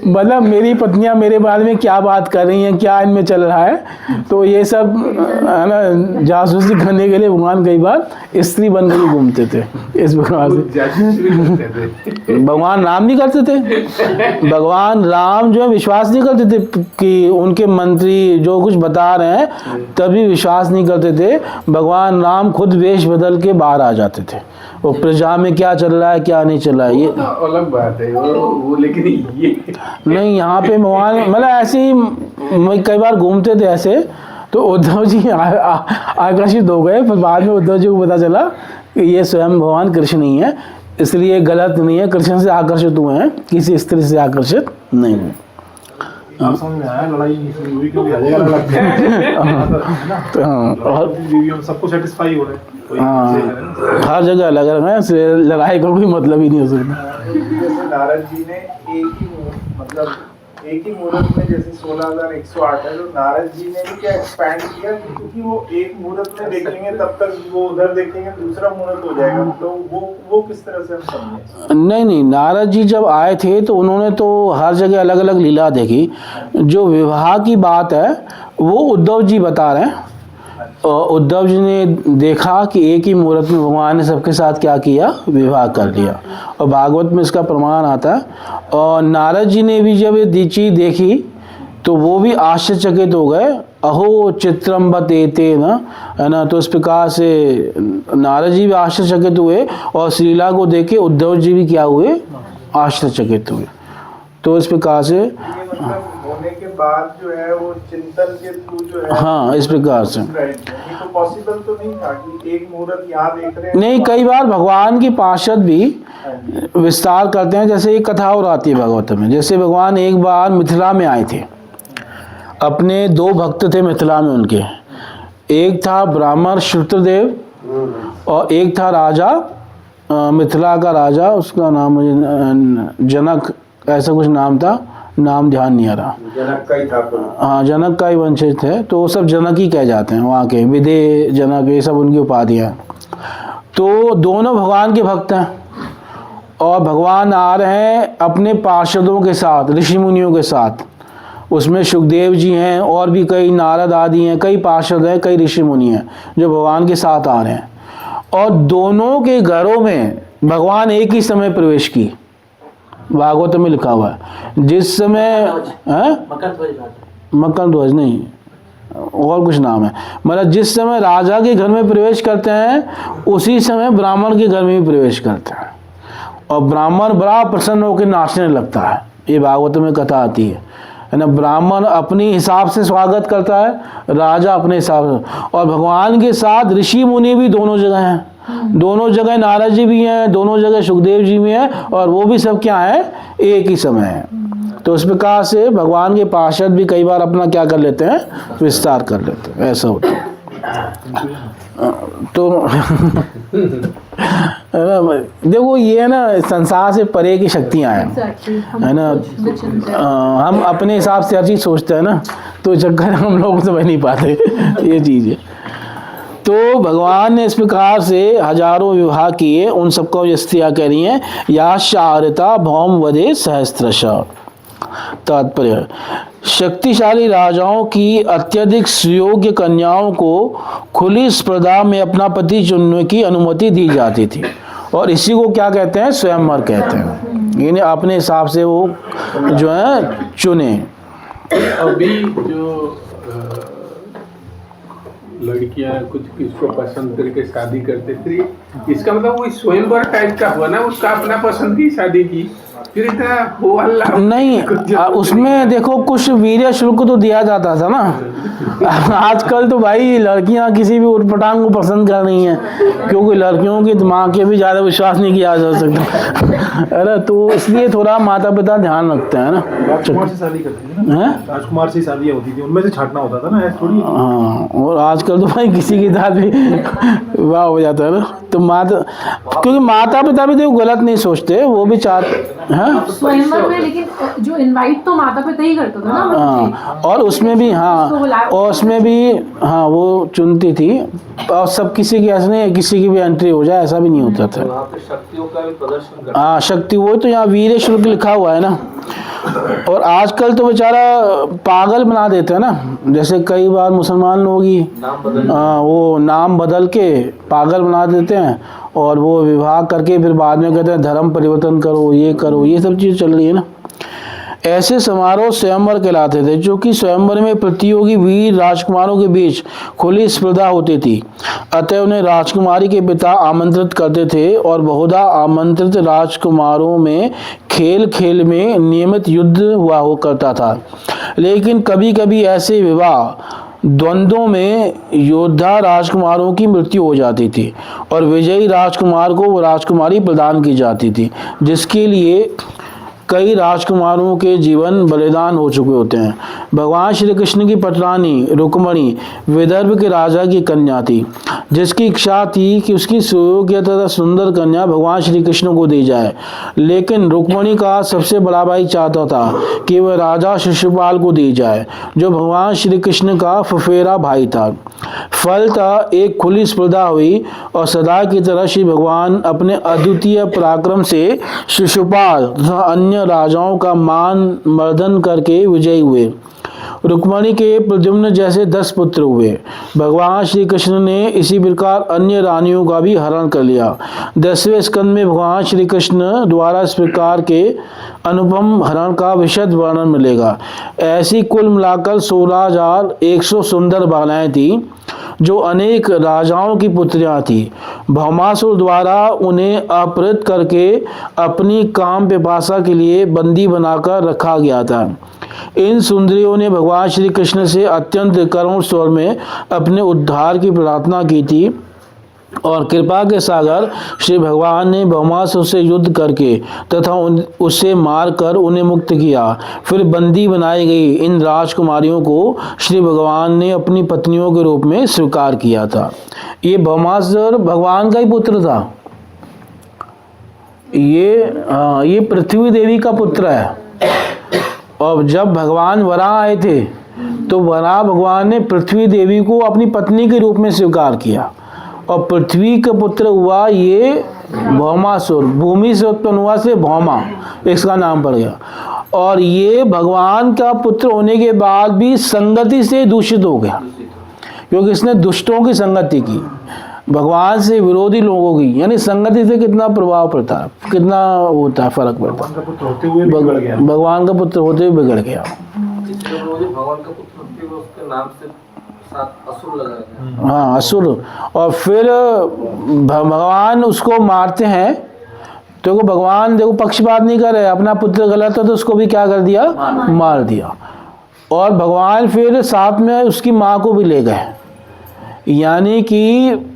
मतलब मेरी पत्नियां मेरे बारे में क्या बात कर रही हैं, क्या इनमें चल रहा है। तो ये सब है ना, जासूसी करने के लिए भगवान कई बार स्त्री बनकर ही घूमते थे। इस प्रकार से भगवान राम नहीं करते थे। भगवान राम जो है विश्वास नहीं करते थे कि उनके मंत्री जो कुछ बता रहे हैं, तभी विश्वास नहीं करते थे। भगवान राम खुद वेश बदल के बाहर आ जाते थे, वो प्रजा में क्या चल रहा है क्या नहीं चल रहा है, ये अलग बात है वो। लेकिन ये नहीं, यहाँ पे भगवान मतलब ऐसे ही कई बार घूमते थे ऐसे। तो उद्धव जी आकर्षित हो गए, पर बाद में उद्धव जी को पता चला कि ये स्वयं भगवान कृष्ण ही है, इसलिए गलत नहीं है, कृष्ण से आकर्षित हुए हैं, किसी स्त्री से आकर्षित नहीं हुए। आप समझ में आया लड़ाई नहीं हुई क्योंकि हर जगह लड़ाई है ना। तो हाँ, और बीवियों सबको सेटिस्फाई हो रहे हैं, कोई हाँ, किसी का नहीं। हर जगह अलग अलग है, इसलिए लड़ाई का कोई मतलब ही नहीं हो सकता। जैसे नारद जी ने एक ही मुहूर्त में जैसे 16,108 है, तो नारद जी ने भी क्या एक्सपैंड किया, क्योंकि वो एक मुहूर्त में देखेंगे तब तक वो उधर देखेंगे दूसरा मुहूर्त हो जाएगा, तो वो किस तरह से हम समझें? नहीं, नारद जी जब आए थे तो उन्होंने तो हर जगह अलग अलग लीला देखी। जो विवाह की बात है वो उद्धव जी बता रहे हैं। और उद्धव जी ने देखा कि एक ही मुहूर्त में भगवान ने सबके साथ क्या किया, विवाह कर लिया, और भागवत में इसका प्रमाण आता है। और नारद जी ने भी जब ये चीज़ देखी तो वो भी आश्चर्यचकित हो गए। अहो चित्रम बतेते न, है ना। तो इस प्रकार से नारद जी भी आश्चर्यचकित हुए और श्रीला को देख के उद्धव जी भी क्या हुए, आश्चर्यचकित हुए। तो इस प्रकार से मतलब होने के बाद जो है वो चिंतन के थ्रू जो है, हाँ, इस प्रकार से तो पॉसिबल तो नहीं था कि एक मुहूर्त यहाँ देख रहे हैं। नहीं, कई बार भगवान की पार्षद भी विस्तार करते हैं। जैसे एक कथा और आती है भागवत में, जैसे भगवान एक बार मिथिला में आए थे, अपने 2 भक्त थे मिथिला में उनके, एक था ब्राह्मण श्रुतदेव और एक था राजा, मिथिला का राजा, उसका नाम मुझे जनक ऐसा कुछ नाम था, नाम ध्यान नहीं आ रहा। जनक का ही था। हाँ, जनक का ही वंशज थे, तो वो सब जनक ही कह जाते हैं वहाँ के, विदे जनक, ये सब उनकी उपाधियाँ। तो दोनों भगवान के भक्त हैं और भगवान आ रहे हैं अपने पार्षदों के साथ, ऋषि मुनियों के साथ। उसमें सुखदेव जी हैं और भी कई नारद आदि हैं, कई पार्षद हैं, कई ऋषि मुनि हैं जो भगवान के साथ आ रहे हैं। और दोनों के घरों में भगवान एक ही समय प्रवेश की, भागवत में लिखा हुआ है। जिस समय मकर ध्वज नहीं, और कुछ नाम है, मतलब जिस समय राजा के घर में प्रवेश करते हैं उसी समय ब्राह्मण के घर में भी प्रवेश करते हैं, और ब्राह्मण बड़ा प्रसन्न होकर नाचने लगता है। ये भागवत में कथा आती है ना। ब्राह्मण अपने हिसाब से स्वागत करता है, राजा अपने हिसाब से। और भगवान के साथ ऋषि मुनि भी दोनों जगह हैं, दोनों जगह नारद जी भी हैं, दोनों जगह सुखदेव जी भी हैं, और वो भी सब क्या है, एक ही समय है। तो इस प्रकार से भगवान के पार्षद भी कई बार अपना क्या कर लेते हैं, विस्तार कर लेते हैं, ऐसा होता है। तो देखो ये है ना, संसार से परे की शक्तियाँ हैं, है ना। हम अपने हिसाब से हर चीज़ सोचते हैं ना, तो चक्कर हम लोग समझ नहीं पाते ये चीज़ है। तो भगवान ने इस प्रकार से हजारों विवाह किए, उन सबको स्त्रियाँ कह रही हैं या शारता भौम वधे सहस्त्रश। तात्पर्य, शक्तिशाली राजाओं की अत्यधिक सुयोग्य कन्याओं को खुली स्पर्धा में अपना पति चुनने की अनुमति दी जाती थी, और इसी को क्या कहते हैं, स्वयंवर कहते हैं। यानी अपने हिसाब से वो जो है चुने। अभी जो लड़कियां कुछ किसको पसंद करके शादी करते थे, इसका मतलब वो स्वयंवर टाइप का हुआ ना, उसका अपना पसंद की शादी की, फिर इतना वो अल्लाह नहीं, उसमें देखो कुछ वीर्य शुल्क तो दिया जाता था ना। आजकल तो भाई लड़कियां किसी भी उटपटांग को पसंद कर रही हैं, क्योंकि लड़कियों के दिमाग के भी ज़्यादा विश्वास नहीं किया जा सकता। अरे तो इसलिए थोड़ा माता पिता ध्यान रखते हैं ना। राजकुमार से शादी करती थी ना, राजकुमार से शादियाँ होती थी, उनमें से छांटना होता था ना, ऐसे थोड़ी। हाँ, और आजकल तो भाई किसी के साथ भी विवाह हो जाता है ना। तो क्योंकि माता पिता भी तो गलत नहीं सोचते, वो भी चाहते हैं स्वयंवर में, लेकिन जो इनवाइट तो माता पिता ही करता था ना। हाँ, और उसमें भी और उसमें भी वो चुनती थी, और सब किसी की ऐसा नहीं, किसी की भी एंट्री हो जाए ऐसा भी नहीं होता था। वहाँ पे शक्तियों का भी प्रदर्शन करते। हाँ, शक्ति, वो तो यहाँ वीर शुल्क लिखा हुआ है ना। और आजकल तो बेचारा पागल बना देते हैं ना, जैसे कई बार मुसलमान लोग ही वो नाम बदल के पागल बना देते हैं, और वो विवाह करके फिर बाद में कहते हैं धर्म परिवर्तन करो, ये सब चीज़ चल रही है ना। ऐसे समारोह स्वयंवर कहलाते थे, जो कि स्वयंवर में प्रतियोगी वीर राजकुमारों के बीच खुली स्पर्धा होती थी। अतः उन्हें राजकुमारी के पिता आमंत्रित करते थे, और बहुधा आमंत्रित राजकुमारों में खेल खेल में नियमित युद्ध हुआ करता था। लेकिन कभी कभी ऐसे विवाह द्वंद्वों में योद्धा राजकुमारों की मृत्यु हो जाती थी, और विजयी राजकुमार को वो राजकुमारी प्रदान की जाती थी, जिसके लिए कई राजकुमारों के जीवन बलिदान हो चुके होते हैं। भगवान श्री कृष्ण की पटरानी रुक्मणी विदर्भ के राजा की कन्या थी, जिसकी इच्छा थी कि उसकी सुयोग्य तथा सुंदर कन्या भगवान श्री कृष्ण को दी जाए। लेकिन रुक्मणी का सबसे बड़ा भाई चाहता था कि वह राजा शिशुपाल को दी जाए, जो भगवान श्री कृष्ण का फुफेरा भाई था। फलतः एक खुली स्पर्धा हुई और सदा की तरह श्री भगवान अपने अद्वितीय पराक्रम से शिशुपाल तथा अन्य राजाओं का मान मर्दन करके विजयी हुए। रुक्मणी के प्रद्युम्न जैसे 10 पुत्र हुए। भगवान श्री कृष्ण ने इसी प्रकार अन्य रानियों का भी हरण कर लिया। 10वें स्कंद में भगवान श्री कृष्ण द्वारा इस प्रकार के अनुपम हरण का विशद वर्णन मिलेगा। ऐसी कुल मिलाकर 16,100 सुंदर बालाएं थीं, जो अनेक राजाओं की पुत्रियां थीं। भौमासुर द्वारा उन्हें अपहृत करके अपनी काम पिपासा के लिए बंदी बनाकर रखा गया था। इन सुंदरियों ने भगवान श्री कृष्ण से अत्यंत करुण स्वर में अपने उद्धार की प्रार्थना की थी और कृपा के सागर श्री भगवान ने भौमासुर से युद्ध करके तथा उसे मारकर उन्हें मुक्त किया। फिर बंदी बनाई गई इन राजकुमारियों को श्री भगवान ने अपनी पत्नियों के रूप में स्वीकार किया था। ये भौमासुर भगवान का ही पुत्र था। ये पृथ्वी देवी का पुत्र है। और जब भगवान वराह आए थे तो वराह भगवान ने पृथ्वी देवी को अपनी पत्नी के रूप में स्वीकार किया और पृथ्वी का पुत्र हुआ ये भौमासुर। भूमि से उत्पन्न हुआ से भौमा इसका नाम पड़ गया। और ये भगवान का पुत्र होने के बाद भी संगति से दूषित हो गया, क्योंकि इसने दुष्टों की संगति की, भगवान से विरोधी लोगों की। यानी संगति से कितना प्रभाव पड़ता है, कितना होता है, फर्क पड़ता है। भगवान का पुत्र होते हुए बिगड़ गया। भगवान का पुत्र होते हुए बिगड़ गया। भगवान का पुत्र होते हुए उसके नाम से साथ असुर लगा गया। हाँ, असुर। और फिर भगवान उसको मारते हैं तो भगवान देखो पक्षपात नहीं कर रहे, अपना पुत्र गलत हो तो उसको भी क्या कर दिया, मार दिया। और भगवान फिर साथ में उसकी माँ को भी ले गए। यानी कि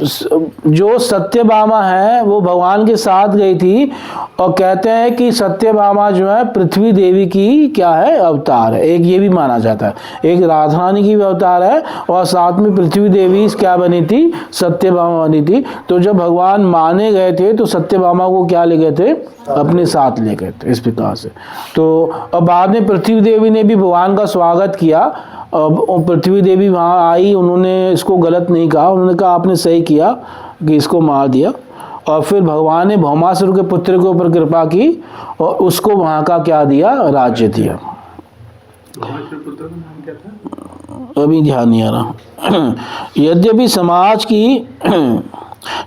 जो सत्यभामा है वो भगवान के साथ गई थी और कहते हैं कि सत्यभामा जो है पृथ्वी देवी की क्या है, अवतार है। एक ये भी माना जाता है, एक राधा रानी की भी अवतार है और साथ में पृथ्वी देवी क्या बनी थी, सत्यभामा बनी थी। तो जब भगवान माने गए थे तो सत्यभामा को क्या ले गए थे, अपने साथ ले गए थे, इस प्रकार से। तो अब बाद में पृथ्वी देवी ने भी भगवान का स्वागत किया। अब पृथ्वी देवी वहाँ आई, उन्होंने इसको गलत नहीं कहा, उन्होंने कहा आपने सही किया कि इसको मार दिया। और फिर भगवान ने भौमासुर के पुत्र के ऊपर कृपा की और उसको वहाँ का क्या दिया, राज्य दिया। पुत्र का नाम क्या था? अभी ध्यान नहीं आ रहा। यद्यपि समाज की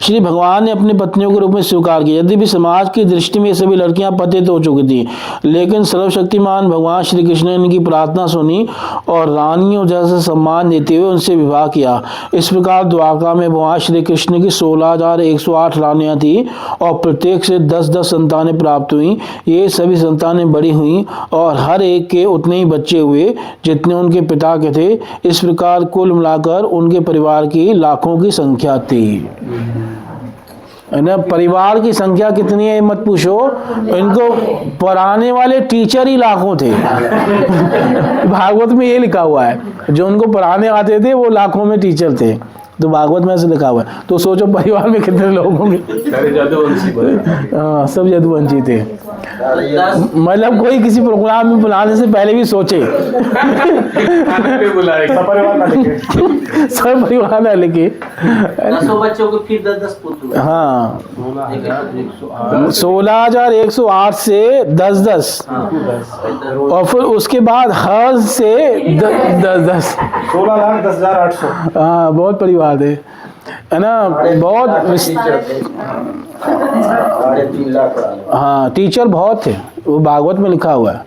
श्री भगवान ने अपनी पत्नियों के रूप में स्वीकार किया। यद्यपि समाज की दृष्टि में ये सभी लड़कियां पतित हो चुकी थी, लेकिन सर्वशक्तिमान भगवान श्री कृष्ण ने इनकी प्रार्थना सुनी और रानियों जैसा सम्मान देते हुए उनसे विवाह किया। इस प्रकार द्वारका में भगवान श्री कृष्ण की 16,108 रानियां थी और प्रत्येक से 10-10 संतानें प्राप्त हुई। ये सभी संतानें बड़ी हुई और हर एक के उतने ही बच्चे हुए जितने उनके पिता के थे। इस प्रकार कुल मिलाकर उनके परिवार की लाखों की संख्या थी। है ना, परिवार की संख्या कितनी है मत पूछो, इनको पढ़ाने वाले टीचर ही लाखों थे। भागवत में ये लिखा हुआ है, जो उनको पढ़ाने आते थे वो लाखों में टीचर थे। तो भागवत में ऐसे लिखा हुआ है। तो सोचो परिवार में कितने लोग होंगे। हाँ, सब यदुवंशी थे। मतलब कोई किसी प्रोग्राम में बुलाने से पहले भी सोचे। सब परिवार ना लेके 10 बच्चों को फिर 10 पुत्र। हाँ, 16,108 से 10-10 और फिर उसके बाद हर से 10-10 16,10,800। हाँ, बहुत परिवार थे, है ना, बहुत। हाँ, टीचर बहुत थे, वो भागवत में लिखा हुआ है।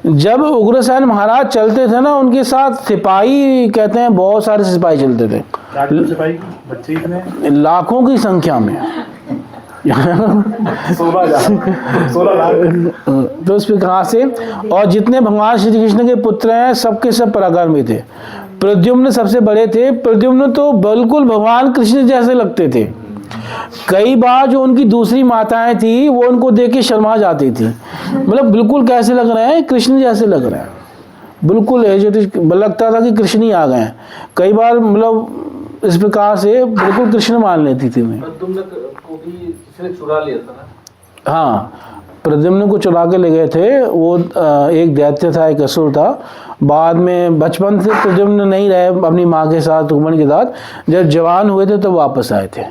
जब उग्रसेन महाराज चलते थे ना, उनके साथ सिपाही कहते हैं बहुत सारे सिपाही चलते थे, सिपाही बच्चे इतने लाखों की संख्या में। 16 लाख। तो इस प्रकार से, और जितने भगवान श्री कृष्ण के पुत्र हैं सबके सब पराक्रमी थे। प्रद्युम्न सबसे बड़े थे। प्रद्युम्न तो बिल्कुल भगवान कृष्ण जैसे लगते थे, कई बार जो उनकी दूसरी माताएं थी वो उनको देख के शर्मा जाती थी, मतलब बिल्कुल कैसे लग रहे हैं, कृष्ण जैसे लग रहे हैं, बिल्कुल लगता था कि कृष्ण ही आ गए हैं। कई बार मतलब इस प्रकार से बिल्कुल कृष्ण मान लेती थी मैं। तुमने को भी किसी ने चुरा लिया था ना? हाँ, प्रद्युम्न को चुरा के ले गए थे, वो एक दैत्य था, एक असुर था। बाद में बचपन से प्रद्युम्न नहीं रहे अपनी माँ के साथ, रुक्मणी के साथ, जब जवान हुए थे तो वापस आए थे।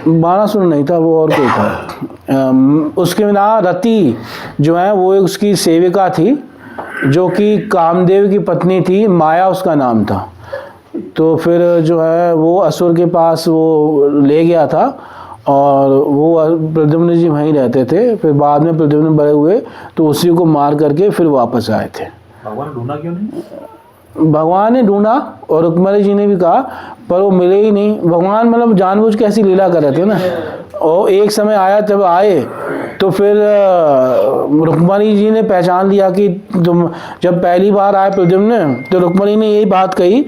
बाणासुर नहीं था, वो और कोई था। उसके बिना रति जो है वो उसकी सेविका थी, जो कि कामदेव की पत्नी थी, माया उसका नाम था। तो फिर जो है वो असुर के पास वो ले गया था और वो प्रद्युम्न जी वहीं रहते थे। फिर बाद में प्रद्युम्न बड़े हुए तो उसी को मार करके फिर वापस आए थे। भगवान ढूंढा क्यों नहीं? भगवान ने ढूंढा और रुक्मणी जी ने भी कहा, पर वो मिले ही नहीं। भगवान मतलब जानबूझ के ऐसी लीला कर रहे थे ना। और एक समय आया, जब आए तो फिर रुक्मणी जी ने पहचान लिया कि तुम, जब पहली बार आए प्रद्युम्न, तो रुक्मणी ने यही बात कही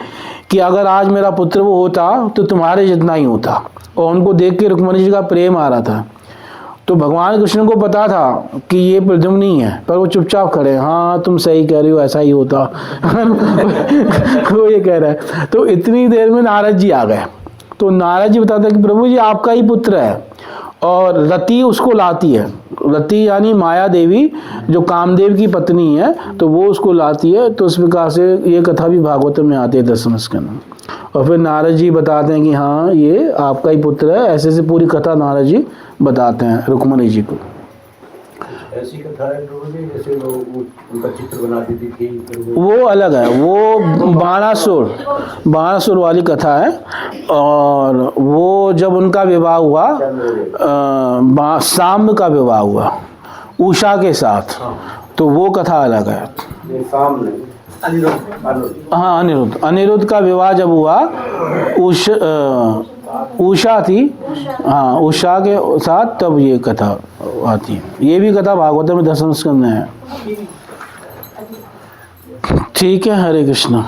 कि अगर आज मेरा पुत्र वो होता तो तुम्हारे जितना ही होता। और उनको देख के रुक्मणी जी का प्रेम आ रहा था। तो भगवान कृष्ण को पता था कि ये प्रद्युम्न ही है, पर वो चुपचाप खड़े, हाँ तुम सही कह रही हो, ऐसा ही होता। वो ये कह रहा है। तो इतनी देर में नारद जी आ गए। तो नारद जी बताते हैं कि प्रभु जी आपका ही पुत्र है। और रति उसको लाती है, रति यानी माया देवी जो कामदेव की पत्नी है, तो वो उसको लाती है। तो इस प्रकार से ये कथा भी भागवत में आती है 10वें स्कंद में। और फिर नारद जी बताते हैं कि हाँ ये आपका ही पुत्र है। ऐसे से पूरी कथा नारद जी बताते हैं रुक्मणी जी को। ऐसी कथा है जैसे लोग उनका चित्र बना देती थी, वो अलग है, वो बाणासुर वाली कथा है। और वो जब उनका विवाह हुआ, सांब का विवाह हुआ उषा के साथ, तो वो कथा अलग है। हाँ, अनिरुद्ध का विवाह जब हुआ, उषा थी, हाँ उषा के साथ, तब ये कथा आती है। ये भी कथा भागवत में 10वें स्कंद में है। ठीक है, हरे कृष्णा।